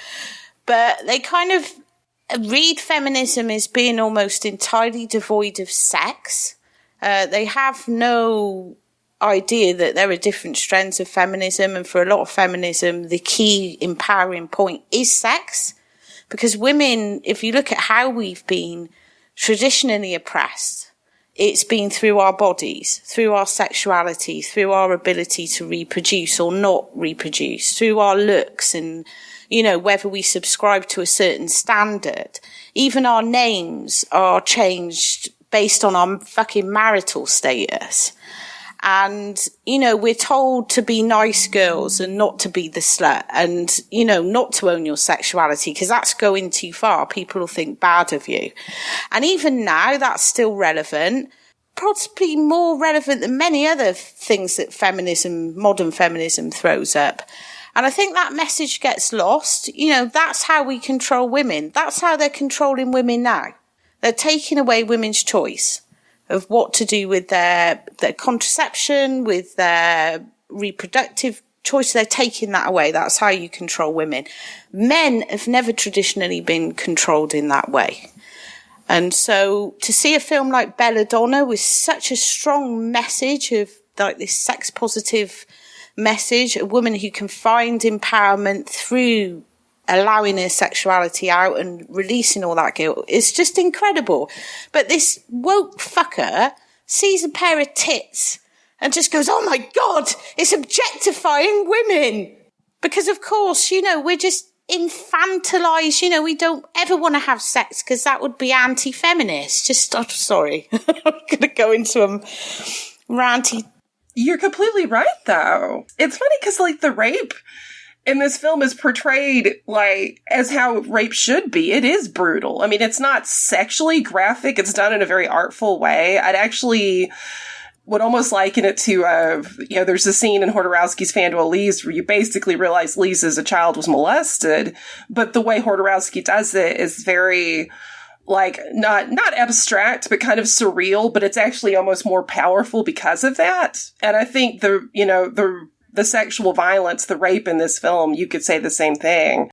S6: But they kind of read feminism as being almost entirely devoid of sex. They have no idea that there are different strands of feminism, and for a lot of feminism, the key empowering point is sex. Because women, if you look at how we've been traditionally oppressed, it's been through our bodies, through our sexuality, through our ability to reproduce or not reproduce, through our looks and, you know, whether we subscribe to a certain standard. Even our names are changed based on our fucking marital status. And, you know, we're told to be nice girls and not to be the slut and, you know, not to own your sexuality because that's going too far. People will think bad of you. And even now, that's still relevant, possibly more relevant than many other things that feminism, modern feminism throws up. And I think that message gets lost. You know, that's how we control women. That's how they're controlling women now. They're taking away women's choice of what to do with their contraception, with their reproductive choice. They're taking that away. That's how you control women. Men have never traditionally been controlled in that way. And so to see a film like Belladonna with such a strong message of like this sex positive message, a woman who can find empowerment through allowing her sexuality out and releasing all that guilt, is just incredible. But this woke fucker sees a pair of tits and just goes, oh my God, it's objectifying women. Because of course, you know, we're just infantilized, you know, we don't ever want to have sex because that would be anti-feminist. Just, I'm sorry, I'm going to go into a ranty.
S7: You're completely right, though. It's funny because, like, the rape in this film is portrayed like as how rape should be. It is brutal. I mean, it's not sexually graphic. It's done in a very artful way. I'd actually would almost liken it to, you know, there's a scene in Hodorowski's Fandor Elise where you basically realize Lise as a child was molested, but the way Hodorowski does it is very, like, not abstract, but kind of surreal, but it's actually almost more powerful because of that. And I think the sexual violence, the rape in this film, you could say the same thing.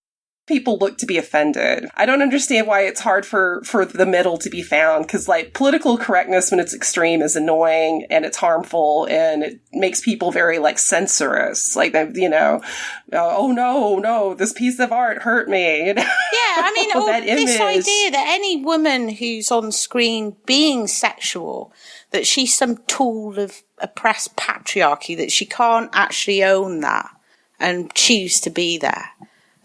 S7: People look to be offended. I don't understand why it's hard for the middle to be found, because, like, political correctness when it's extreme is annoying and it's harmful and it makes people very, like, censorious. Like, you know, oh no, this piece of art hurt me. You know?
S6: Yeah, I mean,
S7: that
S6: this
S7: image.
S6: idea that any woman who's on screen being sexual, that she's some tool of oppressed patriarchy, that she can't actually own that and choose to be there.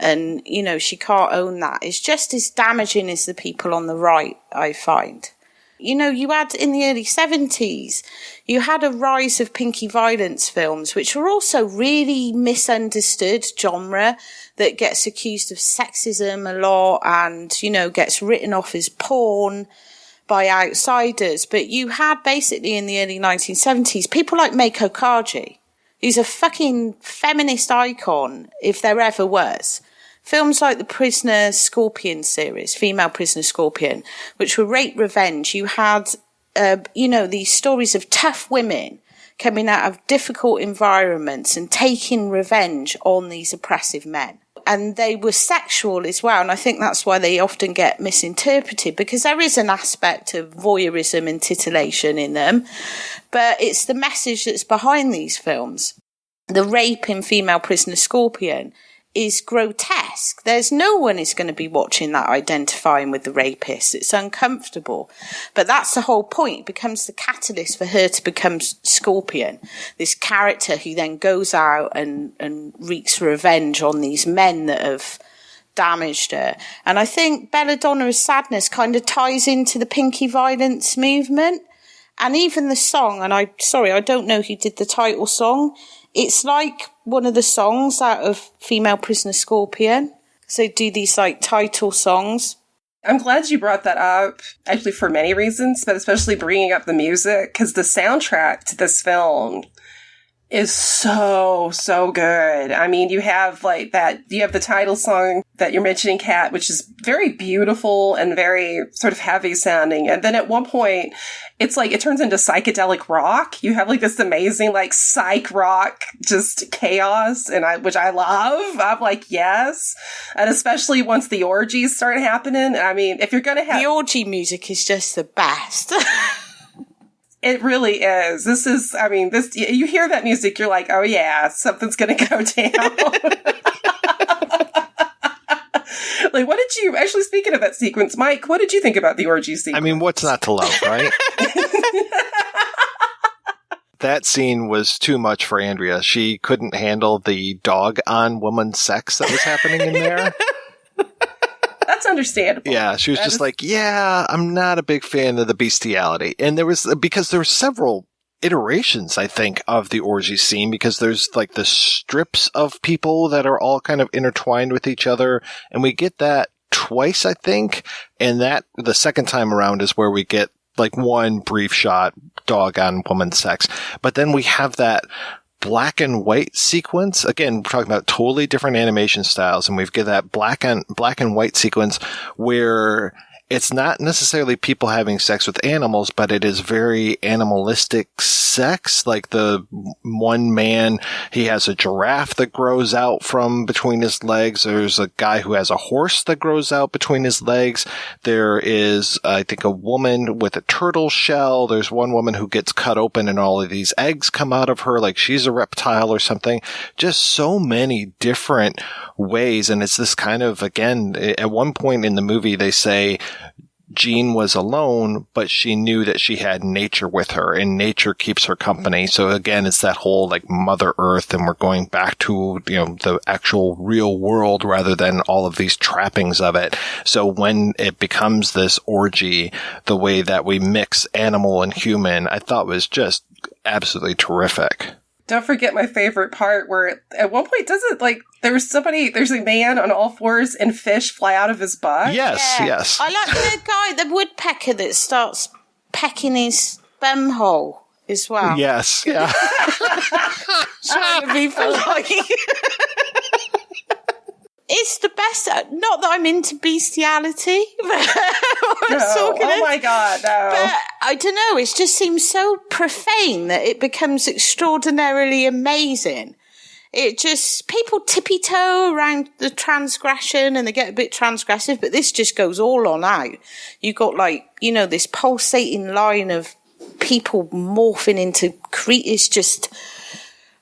S6: And, you know, she can't own that. It's just as damaging as the people on the right, I find. You know, you had in the early 70s, you had a rise of pinky violence films, which were also really misunderstood genre that gets accused of sexism a lot and, you know, gets written off as porn by outsiders. But you had basically in the early 1970s, people like Meiko Kaji, who's a fucking feminist icon, if there ever was. Films like the Prisoner Scorpion series, Female Prisoner Scorpion, which were rape revenge. You had, you know, these stories of tough women coming out of difficult environments and taking revenge on these oppressive men. And they were sexual as well. And I think that's why they often get misinterpreted, because there is an aspect of voyeurism and titillation in them. But it's the message that's behind these films. The rape in Female Prisoner Scorpion is grotesque. There's no one is going to be watching that identifying with the rapist. It's uncomfortable. But that's the whole point. It becomes the catalyst for her to become Scorpion, this character who then goes out and wreaks revenge on these men that have damaged her. And I think Belladonna's Sadness kind of ties into the pinky violence movement. And even the song, and I don't know who did the title song. It's like one of the songs out of Female Prisoner Scorpion. So do these like title songs.
S7: I'm glad you brought that up, actually for many reasons, but especially bringing up the music, because the soundtrack to this film is so good. I mean, you have like that, you have the title song that you're mentioning, Kat, which is very beautiful and very sort of heavy sounding. And then at one point, it's like, it turns into psychedelic rock. You have like this amazing like psych rock, just chaos, and which I love. I'm like, yes. And especially once the orgies start happening. I mean, if you're going to have...
S6: The orgy music is just the best.
S7: It really is. This is, I mean, this, you hear that music, you're like, oh yeah, something's gonna go down. Like, what did you, actually speaking of that sequence, Mike, what did you think about the orgy sequence?
S5: I mean, what's not to love, right? That scene was too much for Andrea. She couldn't handle the dog on woman sex that was happening in there.
S7: That's understandable.
S5: Yeah, she was just like, yeah, I'm not a big fan of the bestiality. And because there were several iterations, I think, of the orgy scene, because there's like the strips of people that are all kind of intertwined with each other. And we get that twice, I think. And that the second time around is where we get like one brief shot, dog on woman sex. But then we have that black and white sequence. Again, we're talking about totally different animation styles, and we've got that black and white sequence where it's not necessarily people having sex with animals, but it is very animalistic sex. Like the one man, he has a giraffe that grows out from between his legs. There's a guy who has a horse that grows out between his legs. There is, I think, a woman with a turtle shell. There's one woman who gets cut open and all of these eggs come out of her, like she's a reptile or something. Just so many different ways. And it's this kind of, again, at one point in the movie, they say Jean was alone, but she knew that she had nature with her, and nature keeps her company. So again, it's that whole like Mother Earth, and we're going back to, the actual real world rather than all of these trappings of it. So when it becomes this orgy, the way that we mix animal and human, I thought was just absolutely terrific.
S7: Don't forget my favorite part where at one point, there's a man on all fours and fish fly out of his butt.
S5: Yes.
S6: I like the guy, the woodpecker that starts pecking his bum hole as well.
S5: Yes. Yeah.
S6: Trying to be polite. It's the best. Not that I'm into bestiality.
S7: Oh my God, no.
S6: But I don't know. It just seems so profane that it becomes extraordinarily amazing. It just, people tippy-toe around the transgression and they get a bit transgressive, but this just goes all on out. You got this pulsating line of people morphing into creatures. Just,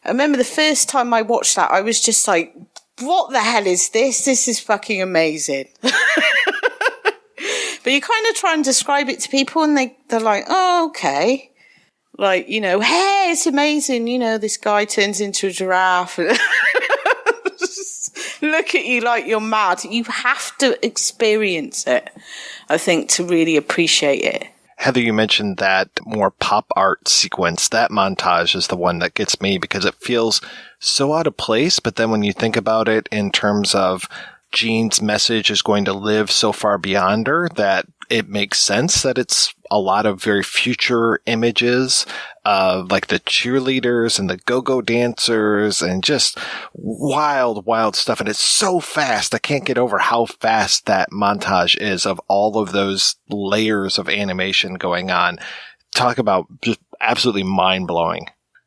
S6: I remember the first time I watched that, I was just like, what the hell is this? This is fucking amazing. But you kind of try and describe it to people and they're like, oh, okay. Like, hey, it's amazing. This guy turns into a giraffe. Just look at you like you're mad. You have to experience it, I think, to really appreciate it.
S5: Heather, you mentioned that more pop art sequence. That montage is the one that gets me because it feels so out of place. But then when you think about it in terms of Jean's message is going to live so far beyond her that it makes sense that it's a lot of very future images of like the cheerleaders and the go-go dancers and just wild, wild stuff. And it's so fast. I can't get over how fast that montage is of all of those layers of animation going on. Talk about just absolutely mind-blowing.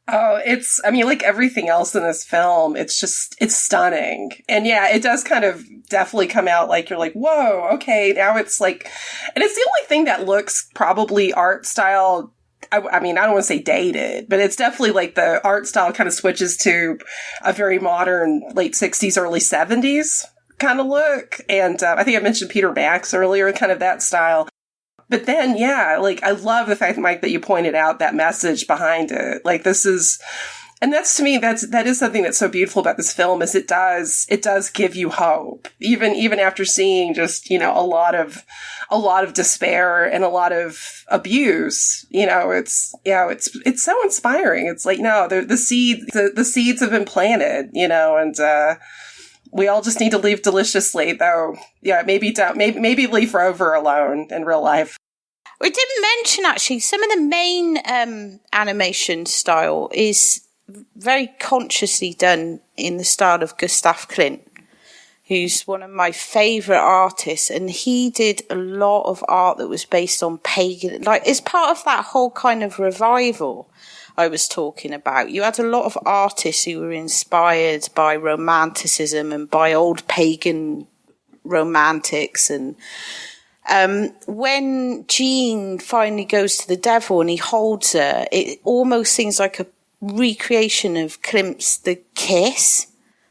S7: Oh, like everything else in this film, it's stunning. And yeah, it does kind of definitely come out like, you're like, whoa, okay, now it's like, and it's the only thing that looks probably art style. I mean, I don't want to say dated, but it's definitely like the art style kind of switches to a very modern late 60s, early 70s kind of look. And I think I mentioned Peter Max earlier, kind of that style. But then, yeah, like, I love the fact, Mike, that you pointed out that message behind it. Like, this is, and that's, to me, that is something that's so beautiful about this film, is it does give you hope. Even after seeing just, a lot of despair and a lot of abuse, it's so inspiring. It's like, no, the seeds have been planted, and, we all just need to leave deliciously, though. Yeah, maybe leave Rover alone in real life.
S6: We didn't mention, actually, some of the main animation style is very consciously done in the style of Gustav Klimt, who's one of my favourite artists, and he did a lot of art that was based on pagan, like, it's part of that whole kind of revival I was talking about. You had a lot of artists who were inspired by Romanticism and by old pagan romantics, and When Jean finally goes to the devil and he holds her, it almost seems like a recreation of Klimt's The Kiss,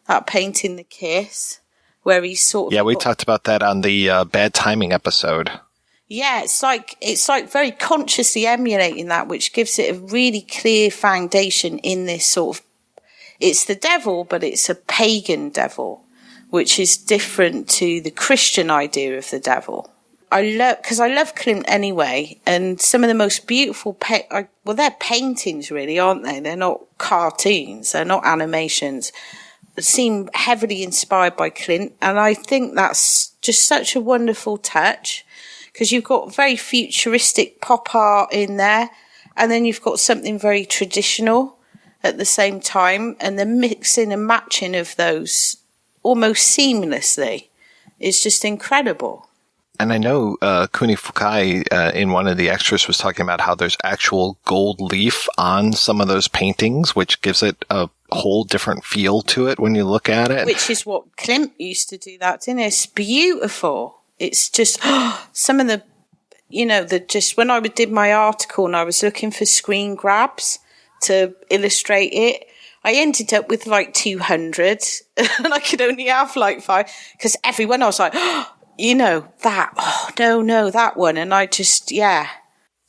S6: that painting The Kiss, where he's sort of...
S5: Yeah, we talked about that on the Bad Timing episode.
S6: Yeah, it's like very consciously emulating that, which gives it a really clear foundation in this sort of... It's the devil, but it's a pagan devil, which is different to the Christian idea of the devil. Because I love Klimt anyway, and some of the most beautiful, they're paintings really, aren't they? They're not cartoons, they're not animations. They seem heavily inspired by Klimt, and I think that's just such a wonderful touch, because you've got very futuristic pop art in there, and then you've got something very traditional at the same time, and the mixing and matching of those almost seamlessly is just incredible.
S5: And I know Kuni Fukai in one of the extras was talking about how there's actual gold leaf on some of those paintings, which gives it a whole different feel to it when you look at it.
S6: Which is what Klimt used to do that, didn't it? It's beautiful. It's just some of the, just when I did my article and I was looking for screen grabs to illustrate it, I ended up with like 200 and I could only have like 5 because everyone I was like, that one. And I just, yeah.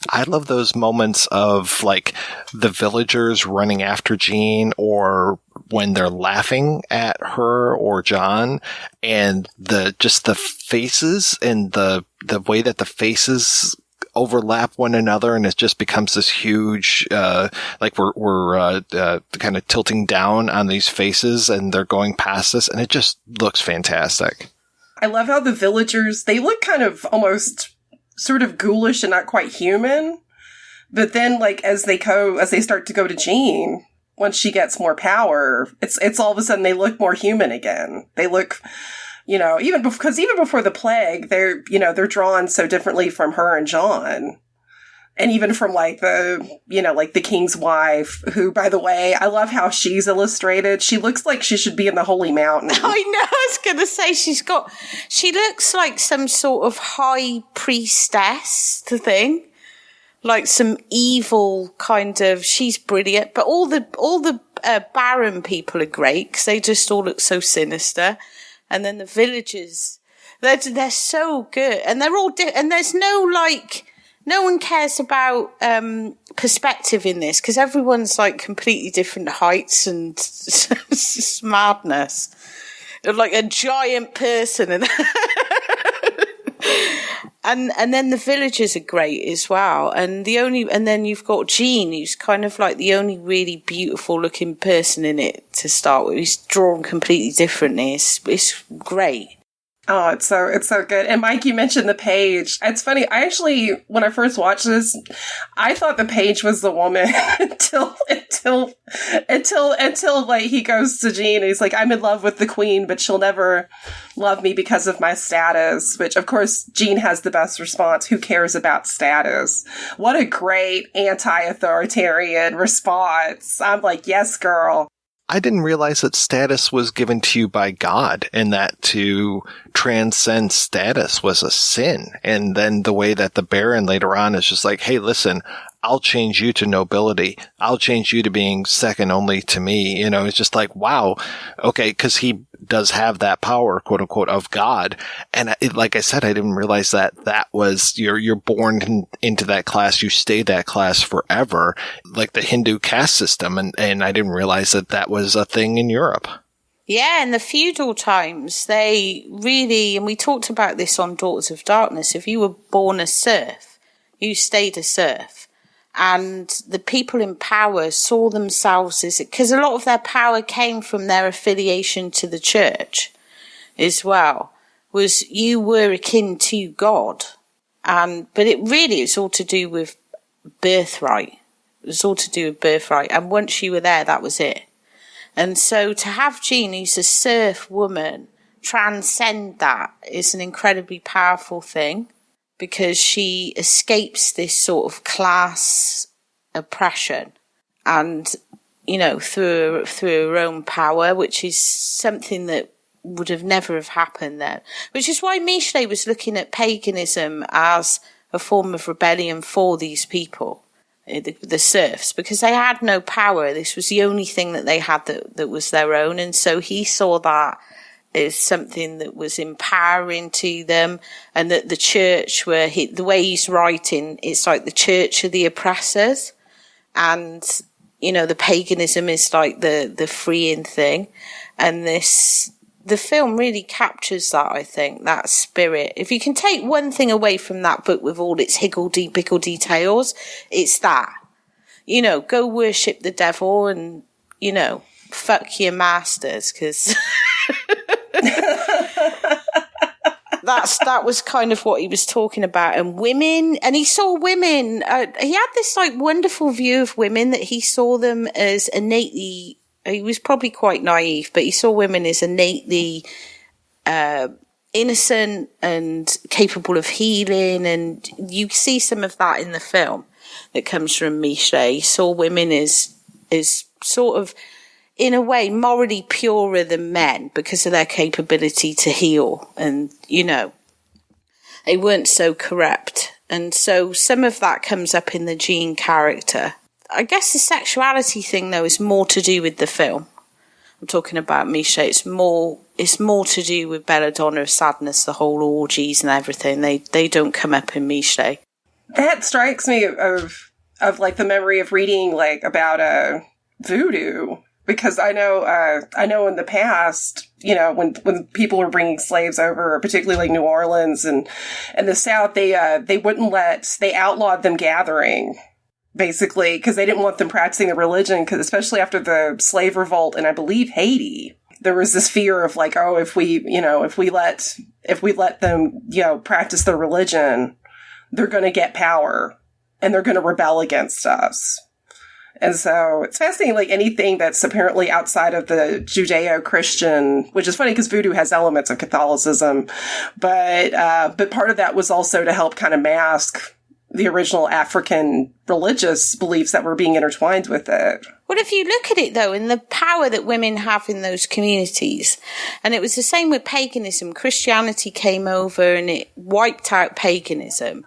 S5: I love those moments of like the villagers running after Jean, or when they're laughing at her or John, and the faces and the way that the faces overlap one another, and it just becomes this huge, like we're kind of tilting down on these faces and they're going past us, and it just looks fantastic.
S7: I love how the villagers, they look kind of almost sort of ghoulish and not quite human. But then, like, as they start to go to Jean, once she gets more power, it's all of a sudden they look more human again. They look, even before the plague, they're drawn so differently from her and John. And even from like the king's wife, who, by the way, I love how she's illustrated. She looks like she should be in the Holy Mountain.
S6: I know, I was going to say she looks like some sort of high priestess thing. Like some evil kind of, she's brilliant. But all the Baron people are great because they just all look so sinister. And then the villagers, they're so good. And they're all, and there's no one cares about perspective in this because everyone's like completely different heights and it's just madness. They're like a giant person and then the villagers are great as well. And then you've got Jean, who's kind of like the only really beautiful looking person in it to start with. He's drawn completely differently. It's great.
S7: Oh, it's so good. And Mike, you mentioned the page. It's funny. I actually, when I first watched this, I thought the page was the woman until like he goes to Jean and he's like, I'm in love with the queen, but she'll never love me because of my status, which of course Jean has the best response. Who cares about status? What a great anti-authoritarian response. I'm like, yes, girl.
S5: I didn't realize that status was given to you by God, and that to transcend status was a sin. And then the way that the Baron later on is just like, hey, listen, I'll change you to nobility. I'll change you to being second only to me. It's just like, wow. Okay. Because he does have that power, quote unquote, of God. And like I said, I didn't realize that was, you're born into that class. You stay that class forever, like the Hindu caste system. And I didn't realize that was a thing in Europe.
S6: Yeah, in the feudal times, they really, and we talked about this on Daughters of Darkness, if you were born a serf, you stayed a serf. And the people in power saw themselves as, because a lot of their power came from their affiliation to the church as well, was you were akin to God. But it really is all to do with birthright. It was all to do with birthright. And once you were there, that was it. And so to have Jean, who's a serf woman, transcend that is an incredibly powerful thing. Because she escapes this sort of class oppression and, through her own power, which is something that would have never have happened then. Which is why Michelet was looking at paganism as a form of rebellion for these people, the serfs, because they had no power. This was the only thing that they had that was their own. And so he saw that as something that was empowering to them, and that the church the way he's writing, it's like the church are the oppressors, and, you know, the paganism is like the freeing thing. And the film really captures that, I think, that spirit. If you can take one thing away from that book with all its higgledy-piggledy tales, it's that. You know, go worship the devil and, you know, fuck your masters, because that was kind of what he was talking about. And women, and he saw women, he had this like wonderful view of women, that he saw them as innately, he was probably quite naive, but he saw women as innately innocent and capable of healing. And you see some of that in the film that comes from Michelet. He saw women as sort of, in a way, morally purer than men because of their capability to heal. And, you know, they weren't so corrupt. And so some of that comes up in the Jean character. I guess the sexuality thing, though, is more to do with the film. I'm talking about Michelet. It's more to do with Belladonna of Sadness, the whole orgies and everything. They don't come up in Michelet.
S7: That strikes me of like the memory of reading like about voodoo, because I know in the past, you know, when people were bringing slaves over, particularly like New Orleans and the South, they outlawed them gathering, basically, because they didn't want them practicing the religion, because especially after the slave revolt in, I believe, Haiti, there was this fear of like, oh, if we let them, you know, practice their religion, they're going to get power and they're going to rebel against us. And so it's fascinating, like anything that's apparently outside of the Judeo-Christian, which is funny because voodoo has elements of Catholicism, but part of that was also to help kind of mask the original African religious beliefs that were being intertwined with it.
S6: Well, if you look at it, though, and the power that women have in those communities, and it was the same with paganism. Christianity came over and it wiped out paganism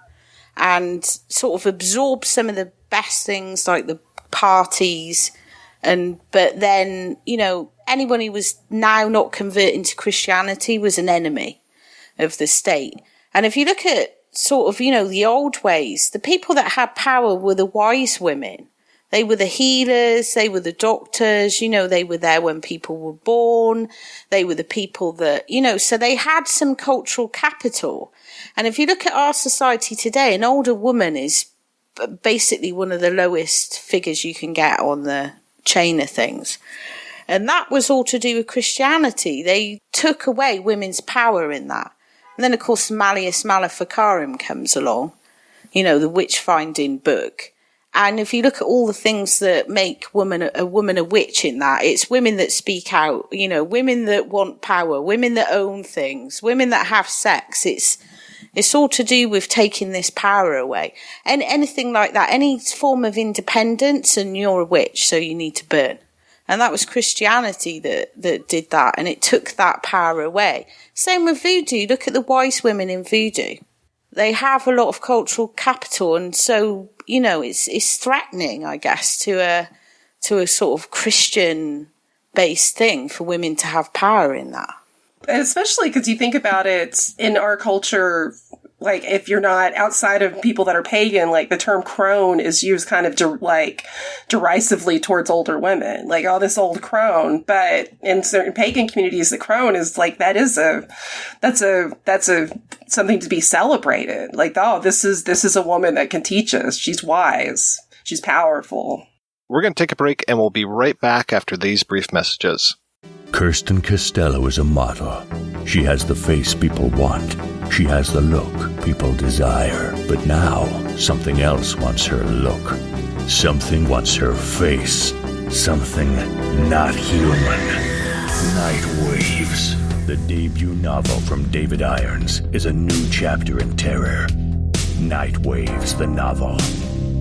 S6: and sort of absorbed some of the best things, like the parties, but then, you know, anyone who was now not converting to Christianity was an enemy of the state. And if you look at sort of, you know, the old ways, the people that had power were the wise women. They were the healers, they were the doctors, you know, they were there when people were born, they were the people that, you know, so they had some cultural capital. And if you look at our society today, an older woman is basically one of the lowest figures you can get on the chain of things. And that was all to do with Christianity. They took away women's power in that. And then, of course, Malleus Maleficarum comes along, you know, the witch-finding book. And if you look at all the things that make a woman a witch in that, it's women that speak out, you know, women that want power, women that own things, women that have sex. It's all to do with taking this power away. And anything like that, any form of independence, and you're a witch, so you need to burn. And that was Christianity that did that, and it took that power away. Same with voodoo. Look at the wise women in voodoo. They have a lot of cultural capital, and so, you know, it's threatening, I guess, to a sort of Christian-based thing for women to have power in that.
S7: And especially because you think about it in our culture, like if you're not outside of people that are pagan, like the term crone is used kind of derisively towards older women, like, oh, this old crone. But in certain pagan communities, the crone is like, that's something to be celebrated. Like, oh, this is a woman that can teach us. She's wise. She's powerful.
S5: We're going to take a break and we'll be right back after these brief messages.
S9: Kirsten Costello is a model. She has the face people want. She has the look people desire. But now, something else wants her look. Something wants her face. Something not human. Night Waves, the debut novel from David Irons, is a new chapter in terror. Night Waves, the novel.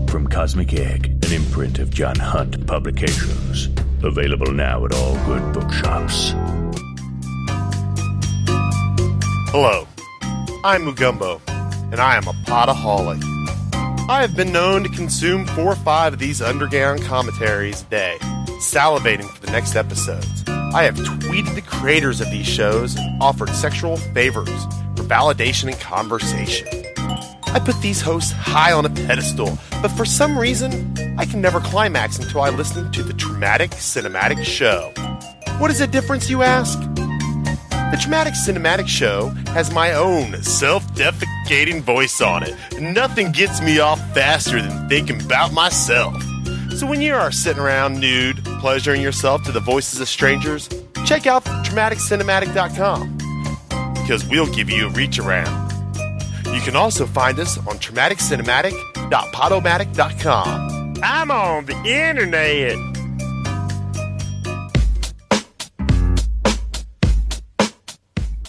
S9: From Cosmic Egg, an imprint of John Hunt Publications. Available now at all good bookshops.
S10: Hello, I'm Mugumbo, and I am a potaholic. I have been known to consume 4 or 5 of these underground commentaries a day, salivating for the next episodes. I have tweeted the creators of these shows and offered sexual favors for validation and conversation. I put these hosts high on a pedestal, but for some reason, I can never climax until I listen to the Traumatic Cinematic Show. What is the difference, you ask? The Traumatic Cinematic Show has my own self-defecating voice on it. Nothing gets me off faster than thinking about myself. So when you are sitting around nude, pleasuring yourself to the voices of strangers, check out traumaticcinematic.com, because we'll give you a reach around. You can also find us on traumaticcinematic.podomatic.com. I'm on the internet.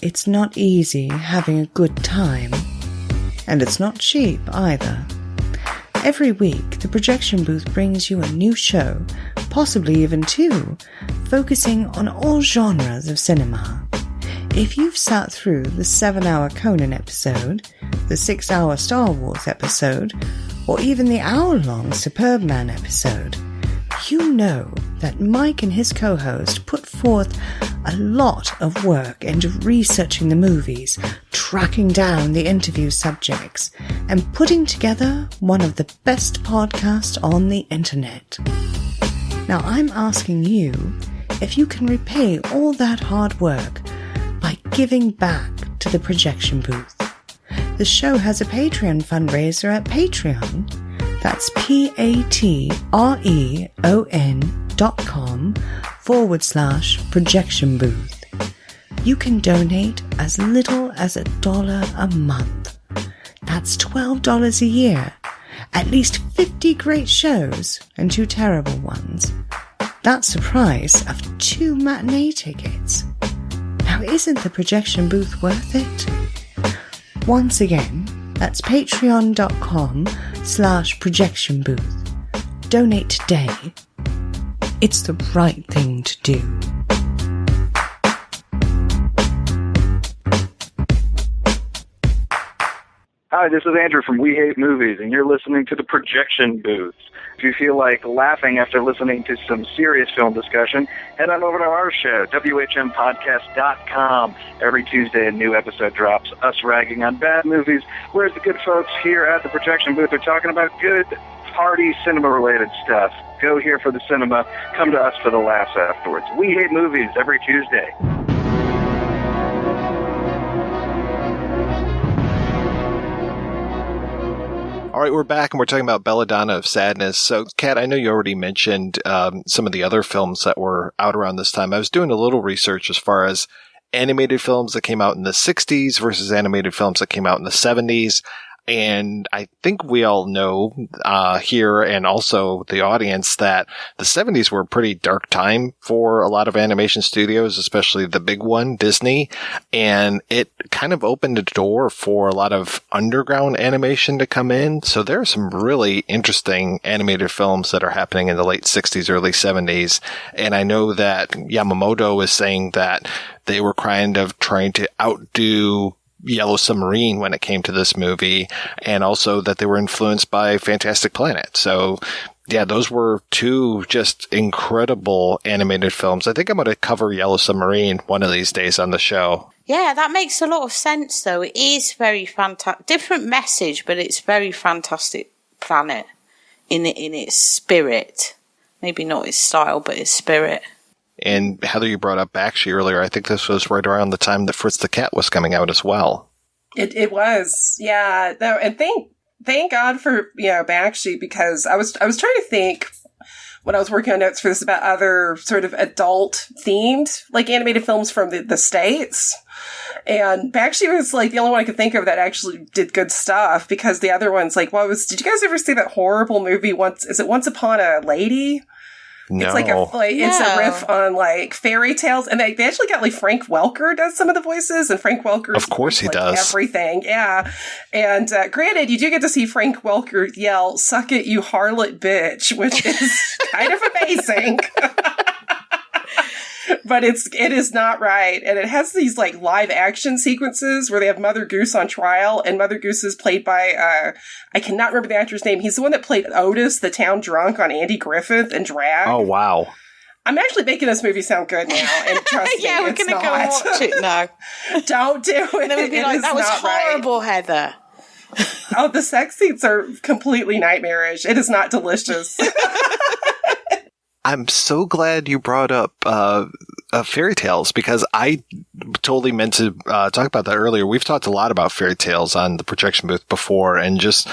S11: It's not easy having a good time, and it's not cheap either. Every week, the projection booth brings you a new show, possibly even 2, focusing on all genres of cinema. If you've sat through the 7-hour Conan episode, the 6-hour Star Wars episode, or even the hour-long Superbman episode, you know that Mike and his co-host put forth a lot of work into researching the movies, tracking down the interview subjects, and putting together one of the best podcasts on the internet. Now I'm asking you if you can repay all that hard work by giving back to the projection booth. The show has a Patreon fundraiser at Patreon. That's patreon.com/projection booth. You can donate as little as $1 a month. That's $12 a year. At least 50 great shows and 2 terrible ones. That's the price of 2 matinee tickets. Now isn't the projection booth worth it? Once again, that's patreon.com/projection booth. Donate today. It's the right thing to do.
S12: Hi, this is Andrew from We Hate Movies, and you're listening to the Projection Booth. If you feel like laughing after listening to some serious film discussion, head on over to our show, whmpodcast.com. Every Tuesday, a new episode drops, us ragging on bad movies, whereas the good folks here at the Projection Booth are talking about good, hearty, cinema-related stuff. Go here for the cinema, come to us for the laughs afterwards. We Hate Movies every Tuesday.
S5: All right, we're back, and we're talking about Belladonna of Sadness. So, Kat, I know you already mentioned some of the other films that were out around this time. I was doing a little research as far as animated films that came out in the 60s versus animated films that came out in the 70s. And I think we all know here, and also the audience, that the 70s were a pretty dark time for a lot of animation studios, especially the big one, Disney. And it kind of opened a door for a lot of underground animation to come in. So there are some really interesting animated films that are happening in the late 60s, early 70s. And I know that Yamamoto is saying that they were kind of trying to outdo Yellow Submarine when it came to this movie, and also that they were influenced by Fantastic Planet. So yeah, those were 2 just incredible animated films. I think I'm going to cover Yellow Submarine one of these days on the show.
S6: Yeah, that makes a lot of sense, though. It is very fantastic. Different message, but it's very Fantastic Planet in its spirit. Maybe not its style, but its spirit.
S5: And Heather, you brought up Bakshi earlier. I think this was right around the time that Fritz the Cat was coming out as well.
S7: It was, yeah. No, and thank God for Bakshi, because I was trying to think when I was working on notes for this about other sort of adult themed like animated films from the States. And Bakshi was like the only one I could think of that actually did good stuff, because the other ones, like, did you guys ever see that horrible movie Once Upon a Lady?
S5: No.
S7: It's it's a riff on like fairy tales, and they actually got like Frank Welker does some of the voices, and Frank Welker,
S5: of course, he does
S7: everything, yeah. And granted, you do get to see Frank Welker yell "Suck it, you harlot bitch," which is kind of amazing. But it is not right. And it has these like live action sequences where they have Mother Goose on trial, and Mother Goose is played by, I cannot remember the actor's name. He's the one that played Otis, the town drunk on Andy Griffith and Drag.
S5: Oh, wow.
S7: I'm actually making this movie sound good now, and trust
S6: yeah,
S7: me,
S6: we're going to go watch it now.
S7: Don't do it.
S6: And then we'll be like, that was horrible, right. Heather.
S7: Oh, the sex scenes are completely nightmarish. It is not delicious.
S5: I'm so glad you brought up fairy tales, because I totally meant to talk about that earlier. We've talked a lot about fairy tales on the projection booth before, and just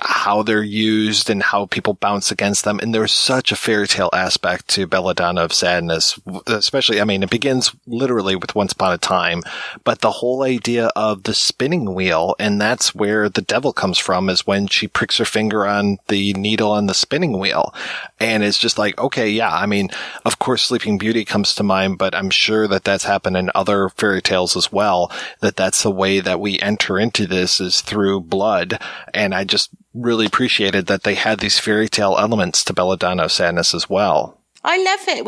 S5: how they're used and how people bounce against them. And there's such a fairy tale aspect to Belladonna of Sadness, especially, I mean, it begins literally with Once Upon a Time, but the whole idea of the spinning wheel, and that's where the devil comes from, is when she pricks her finger on the needle on the spinning wheel. And it's just like, okay, yeah, I mean, of course, Sleeping Beauty comes to mind, but I'm sure that that's happened in other fairy tales as well, that's the way that we enter into this, is through blood. And I just really appreciated that they had these fairy tale elements to Belladonna of Sadness as well.
S6: I love it.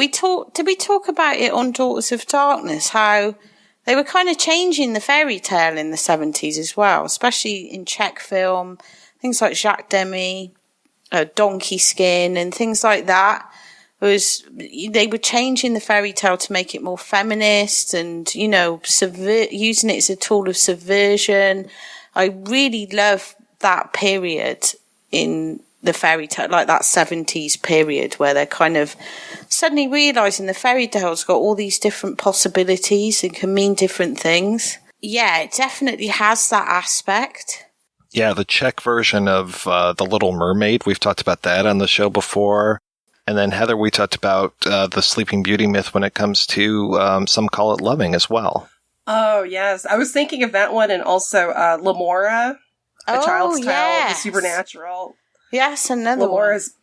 S6: Did we talk about it on Daughters of Darkness, how they were kind of changing the fairy tale in the 70s as well, especially in Czech film, things like Jacques Demy, Donkey Skin and things like that. They were changing the fairy tale to make it more feminist and, you know, using it as a tool of subversion. I really love that period in the fairy tale, like that 70s period where they're kind of suddenly realising the fairy tale's got all these different possibilities and can mean different things. Yeah, it definitely has that aspect.
S5: Yeah, the Czech version of The Little Mermaid, we've talked about that on the show before. And then, Heather, we talked about the Sleeping Beauty myth when it comes to Some Call It Loving as well.
S7: Oh, yes. I was thinking of that one, and also Lamora, A Child's Tale of the Supernatural.
S6: Yes, another
S7: Lamora's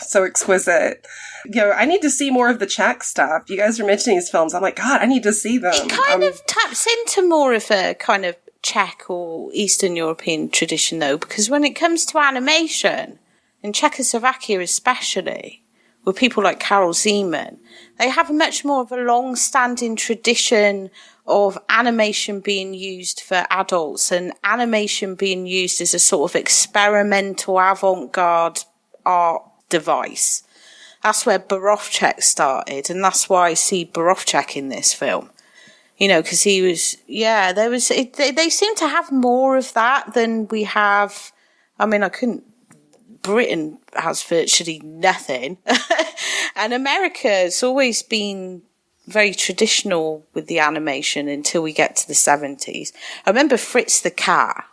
S7: so exquisite. You know, I need to see more of the Czech stuff. You guys are mentioning these films. I'm like, God, I need to see them.
S6: It kind of taps into more of a kind of Czech or Eastern European tradition, though, because when it comes to animation, in Czechoslovakia especially, with people like Karel Zeman, they have much more of a long-standing tradition of animation being used for adults and animation being used as a sort of experimental avant-garde art device. That's where Borovček started, and that's why I see Borovček in this film. You know, because he was, they seem to have more of that than we have. I mean, Britain has virtually nothing. And America has always been very traditional with the animation until we get to the 70s. I remember Fritz the Cat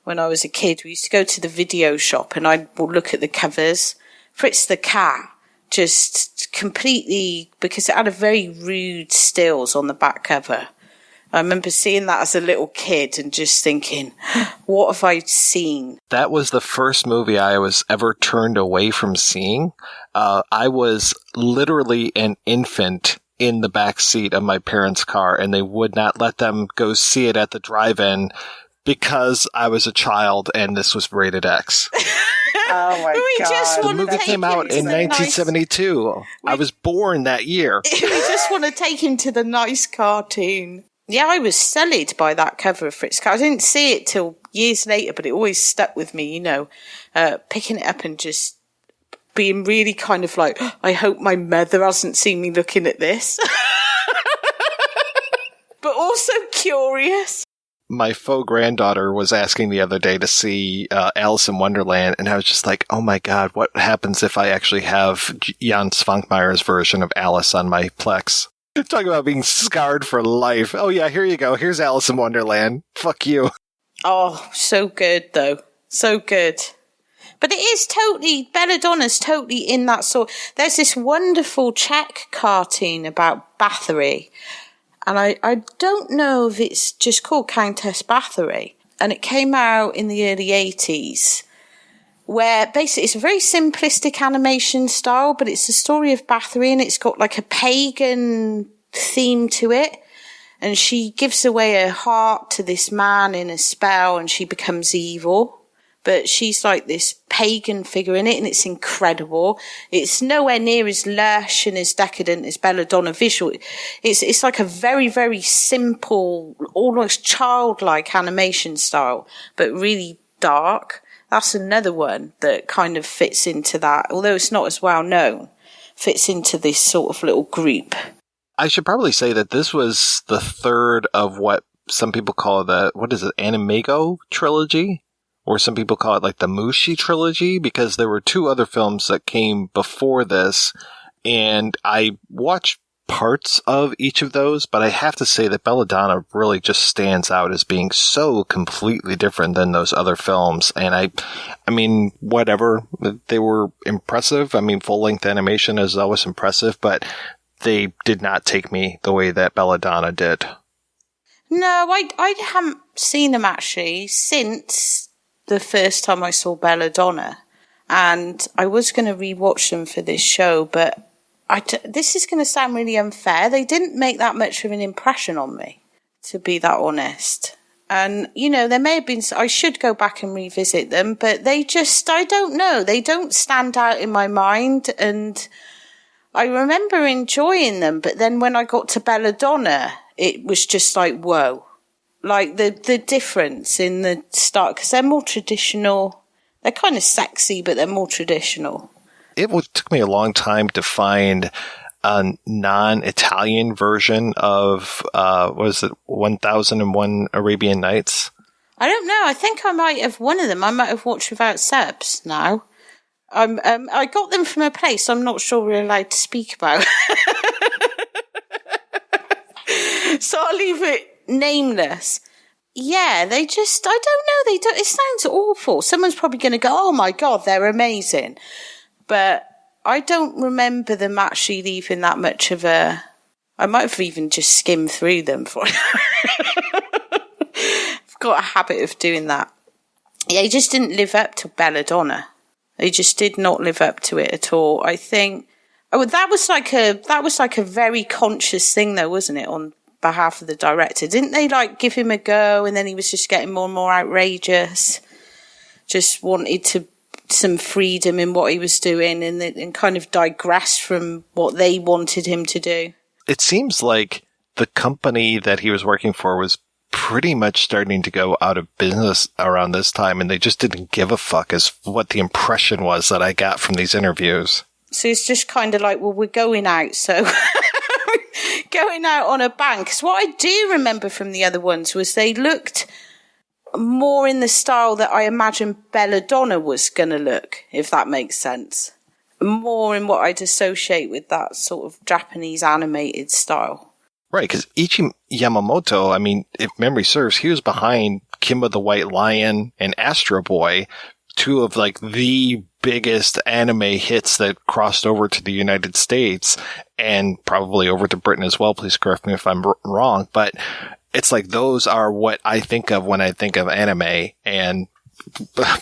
S6: when I was a kid. We used to go to the video shop and I'd look at the covers. Fritz the Cat just completely, because it had a very rude stills on the back cover. I remember seeing that as a little kid and just thinking, what have I seen?
S5: That was the first movie I was ever turned away from seeing. I was literally an infant in the back seat of my parents' car, and they would not let them go see it at the drive-in because I was a child and this was rated X.
S7: Oh my God.
S5: The movie came out in 1972. I was born that year.
S6: We just want to take him to the nice cartoon. Yeah, I was sullied by that cover of Fritz Cat. I didn't see it till years later, but it always stuck with me, you know, picking it up and just being really kind of like, I hope my mother hasn't seen me looking at this. But also curious.
S5: My faux granddaughter was asking the other day to see Alice in Wonderland, and I was just like, oh my God, what happens if I actually have Jan Svankmeyer's version of Alice on my Plex? Talking about being scarred for life. Oh yeah, here you go. Here's Alice in Wonderland. Fuck you.
S6: Oh, so good though. So good. But it is totally, Belladonna's totally in that sort. There's this wonderful Czech cartoon about Bathory. And I don't know if it's just called Countess Bathory. And it came out in the early 80s. Where basically it's a very simplistic animation style, but it's the story of Bathory and it's got like a pagan theme to it. And she gives away her heart to this man in a spell and she becomes evil. but she's like this pagan figure in it, and it's incredible. It's nowhere near as lush and as decadent as Belladonna visual. It's like a very, very simple, almost childlike animation style, but really dark. That's another one that kind of fits into that, although it's not as well known, fits into this sort of little group.
S5: I should probably say that this was the third of what some people call the, Animago trilogy? Or some people call it like the Mushi trilogy, because there were two other films that came before this, and I watched parts of each of those, but I have to say that Belladonna really just stands out as being so completely different than those other films. And I mean, whatever, they were impressive. I mean, full-length animation is always impressive, but they did not take me the way that Belladonna did.
S6: No, I haven't seen them actually since the first time I saw Belladonna, and I was going to rewatch them for this show, but this is going to sound really unfair. They didn't make that much of an impression on me, to be that honest. And, you know, there may have been, I should go back and revisit them, but they just, I don't know, they don't stand out in my mind, and I remember enjoying them, but then when I got to Belladonna, it was just like, whoa. Like the difference in the start, because they're more traditional. They're kind of sexy, but they're more traditional.
S5: It took me a long time to find a non-Italian version of, 1001 Arabian Nights?
S6: I don't know. I think I might have one of them. I might have watched without subs now. I got them from a place I'm not sure we're allowed to speak about. So I'll leave it nameless. Yeah, they just, I don't know, it sounds awful. Someone's probably going to go, oh my God, they're amazing. But I don't remember them actually leaving that much of a, I might have even just skimmed through them for I've got a habit of doing that. Yeah, he just didn't live up to Belladonna. He just did not live up to it at all. I think, that was like a very conscious thing though, wasn't it, on behalf of the director? Didn't they like give him a go, and then he was just getting more and more outrageous, just wanted some freedom in what he was doing, and kind of digressed from what they wanted him to do?
S5: It seems like the company that he was working for was pretty much starting to go out of business around this time, and they just didn't give a fuck, is what the impression was that I got from these interviews.
S6: So it's just kind of like, well, we're going out, so going out on a bang. Because what I do remember from the other ones was they looked more in the style that I imagine Belladonna was going to look, if that makes sense. More in what I'd associate with that sort of Japanese animated style.
S5: Right, because Eiichi Yamamoto, I mean, if memory serves, he was behind Kimba the White Lion and Astro Boy, two of like the biggest anime hits that crossed over to the United States and probably over to Britain as well. Please correct me if I'm wrong, but it's like those are what I think of when I think of anime, and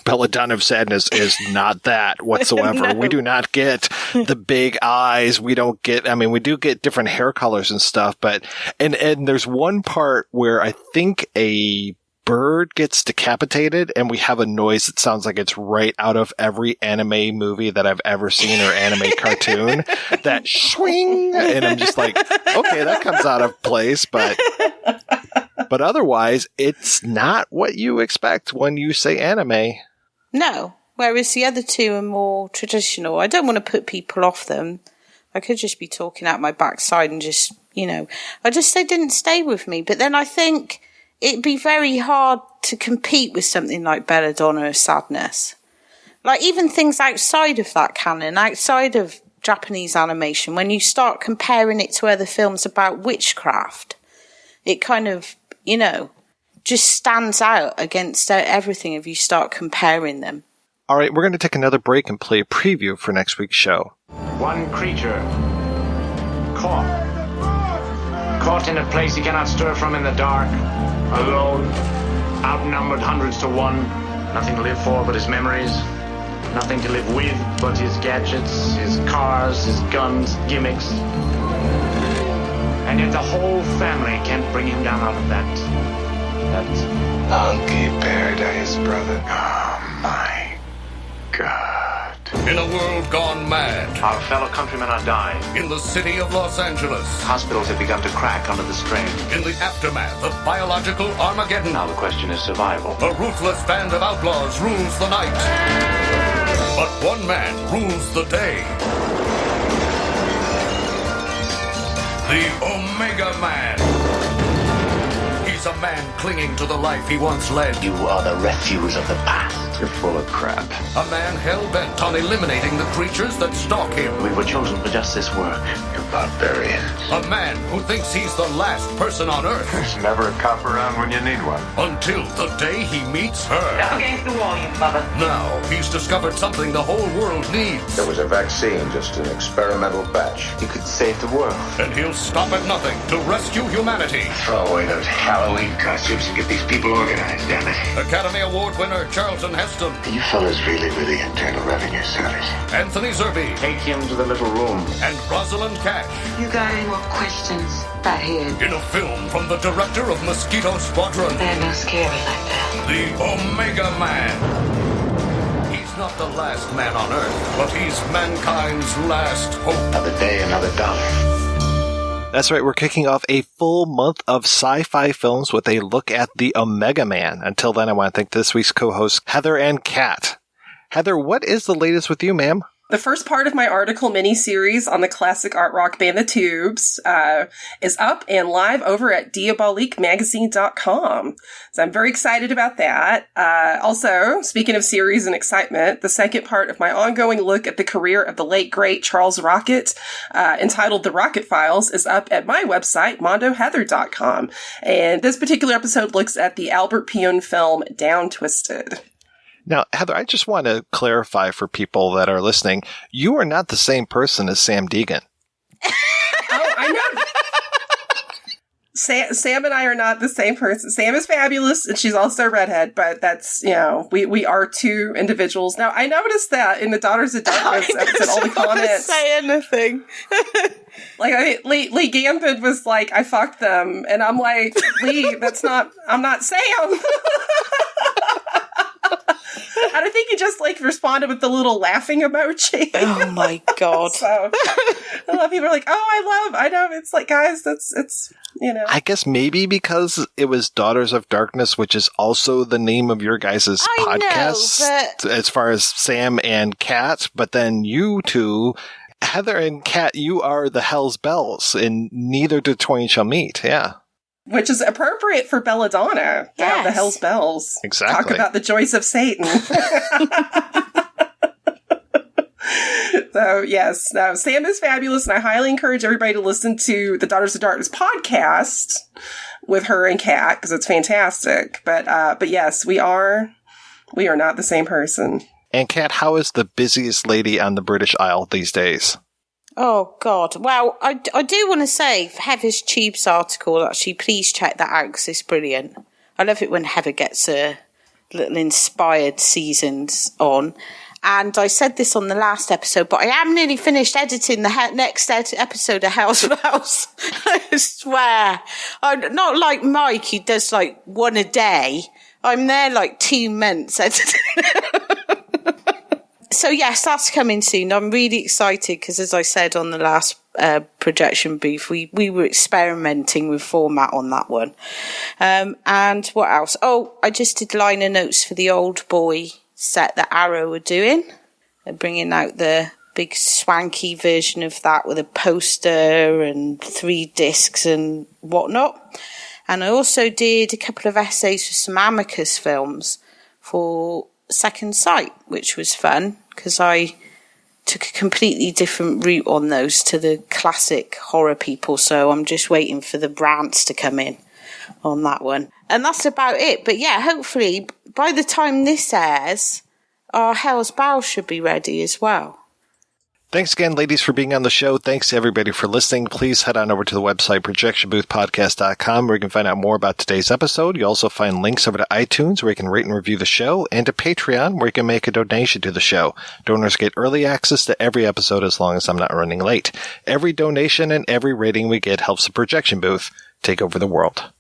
S5: Belladonna of Sadness is not that whatsoever. No. We do not get the big eyes. We don't get, I mean, we do get different hair colors and stuff, but, and there's one part where I think a bird gets decapitated, and we have a noise that sounds like it's right out of every anime movie that I've ever seen, or anime cartoon, that swing, and I'm just like, okay, that comes out of place, but otherwise, it's not what you expect when you say anime. No, whereas the other two are more traditional. I don't want to put people off them. I could just be talking out my backside and just, you know, they didn't stay with me. But then I think it'd be very hard to compete with something like Belladonna of Sadness. Like even things outside of that canon, outside of Japanese animation, when you start comparing it to other films about witchcraft, it kind of, you know, just stands out against everything if you start comparing them. All right, we're going to take another break and play a preview for next week's show.
S13: One creature caught in a place he cannot stir from in the dark, alone, outnumbered hundreds to one, nothing to live for but his memories, nothing to live with but his gadgets, his cars, his guns, gimmicks. And yet the whole family can't bring him down out of that monkey paradise, brother. My God.
S14: In a world gone mad.
S13: Our fellow countrymen are dying.
S14: In the city of Los Angeles.
S13: Hospitals have begun to crack under the strain.
S14: In the aftermath of biological Armageddon.
S13: Now the question is survival.
S14: A ruthless band of outlaws rules the night. But one man rules the day. The Omega Man. He's a man clinging to the life he once led.
S13: You are the refuse of the past. You're full of crap.
S14: A man hell-bent on eliminating the creatures that stalk him.
S13: We were chosen for just this work. You're barbarians.
S14: A man who thinks he's the last person on Earth.
S13: There's never a cop around when you need one.
S14: Until the day he meets her.
S8: Up against the wall, you mother.
S14: Now he's discovered something the whole world needs.
S15: There was a vaccine, just an experimental batch.
S13: You could save the world.
S14: And he'll stop at nothing to rescue humanity.
S13: Throw away those Halloween costumes and get these people organized, damn it.
S14: Academy Award winner Charlton Heston.
S13: You fellas really with the Internal Revenue Service.
S14: Anthony Zerbe.
S13: Take him to the little room.
S14: And Rosalind Cash.
S16: You got any more questions back here?
S14: In a film from the director of Mosquito Squadron.
S16: They're not scary like that.
S14: The Omega Man. He's not the last man on Earth, but he's mankind's last hope.
S13: Another day, another dollar.
S5: That's right, we're kicking off a full month of sci-fi films with a look at the Omega Man. Until then, I want to thank this week's co-hosts, Heather and Kat. Heather, what is the latest with you, ma'am?
S7: The first part of my article mini-series on the classic art rock band The Tubes is up and live over at diaboliquemagazine.com. So I'm very excited about that. Also, speaking of series and excitement, the second part of my ongoing look at the career of the late, great Charles Rocket, entitled The Rocket Files, is up at my website, mondoheather.com. And this particular episode looks at the Albert Pyun film Down Twisted.
S5: Now, Heather, I just want to clarify for people that are listening, you are not the same person as Sam Deegan.
S7: Oh, I know. Sam and I are not the same person. Sam is fabulous, and she's also a redhead, but that's, we are two individuals. Now, I noticed that in the Daughters of Darkness episode, all the comments.
S6: Say anything.
S7: Lee Gambit was like, I fucked them, and I'm like, Lee, I'm not Sam. And I think he just responded with the little laughing emoji.
S6: Oh my God.
S7: So a lot of people are like, I know. It's like, guys, it's.
S5: I guess maybe because it was Daughters of Darkness, which is also the name of your guys' podcast, as far as Sam and Kat, but then you two, Heather and Kat, you are the Hell's Bells, and neither do twain shall meet, yeah.
S7: Which is appropriate for Belladonna, to have the Hell's Bells.
S5: Exactly.
S7: Talk about the joys of Satan. So, yes, Sam is fabulous, and I highly encourage everybody to listen to the Daughters of Darkness podcast with her and Kat, because it's fantastic. But yes, we are not the same person.
S5: And Kat, how is the busiest lady on the British Isle these days?
S6: Oh, God. Well, I do want to say, Heather's Tubes article, actually, please check that out, because it's brilliant. I love it when Heather gets a little inspired seasons on. And I said this on the last episode, but I am nearly finished editing the next episode of Hell's Bells. I swear. I'm not like Mike, who does one a day. I'm there 2 months editing. So yes, that's coming soon. I'm really excited because, as I said on the last projection booth, we were experimenting with format on that one. And what else? Oh, I just did liner notes for the Old Boy set that Arrow were doing. They're bringing out the big swanky version of that with a poster and 3 discs and whatnot. And I also did a couple of essays for some Amicus films for Second Sight, which was fun because I took a completely different route on those to the classic horror people. So I'm just waiting for the rants to come in on that one. And that's about it. But yeah, hopefully by the time this airs, our Hell's Bells should be ready as well.
S5: Thanks again, ladies, for being on the show. Thanks to everybody for listening. Please head on over to the website, projectionboothpodcast.com, where you can find out more about today's episode. You'll also find links over to iTunes, where you can rate and review the show, and to Patreon, where you can make a donation to the show. Donors get early access to every episode as long as I'm not running late. Every donation and every rating we get helps the Projection Booth take over the world.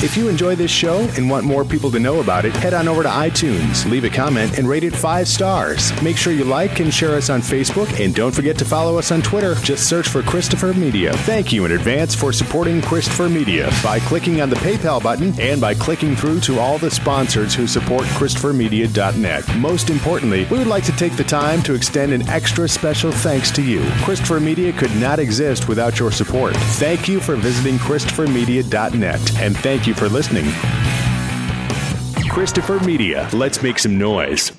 S2: If you enjoy this show and want more people to know about it, head on over to iTunes, leave a comment, and rate it 5 stars. Make sure you like and share us on Facebook, and don't forget to follow us on Twitter. Just search for Christopher Media. Thank you in advance for supporting Christopher Media by clicking on the PayPal button and by clicking through to all the sponsors who support ChristopherMedia.net. Most importantly, we would like to take the time to extend an extra special thanks to you. Christopher Media could not exist without your support. Thank you for visiting ChristopherMedia.net, and thank you for listening. Christopher Media. Let's make some noise.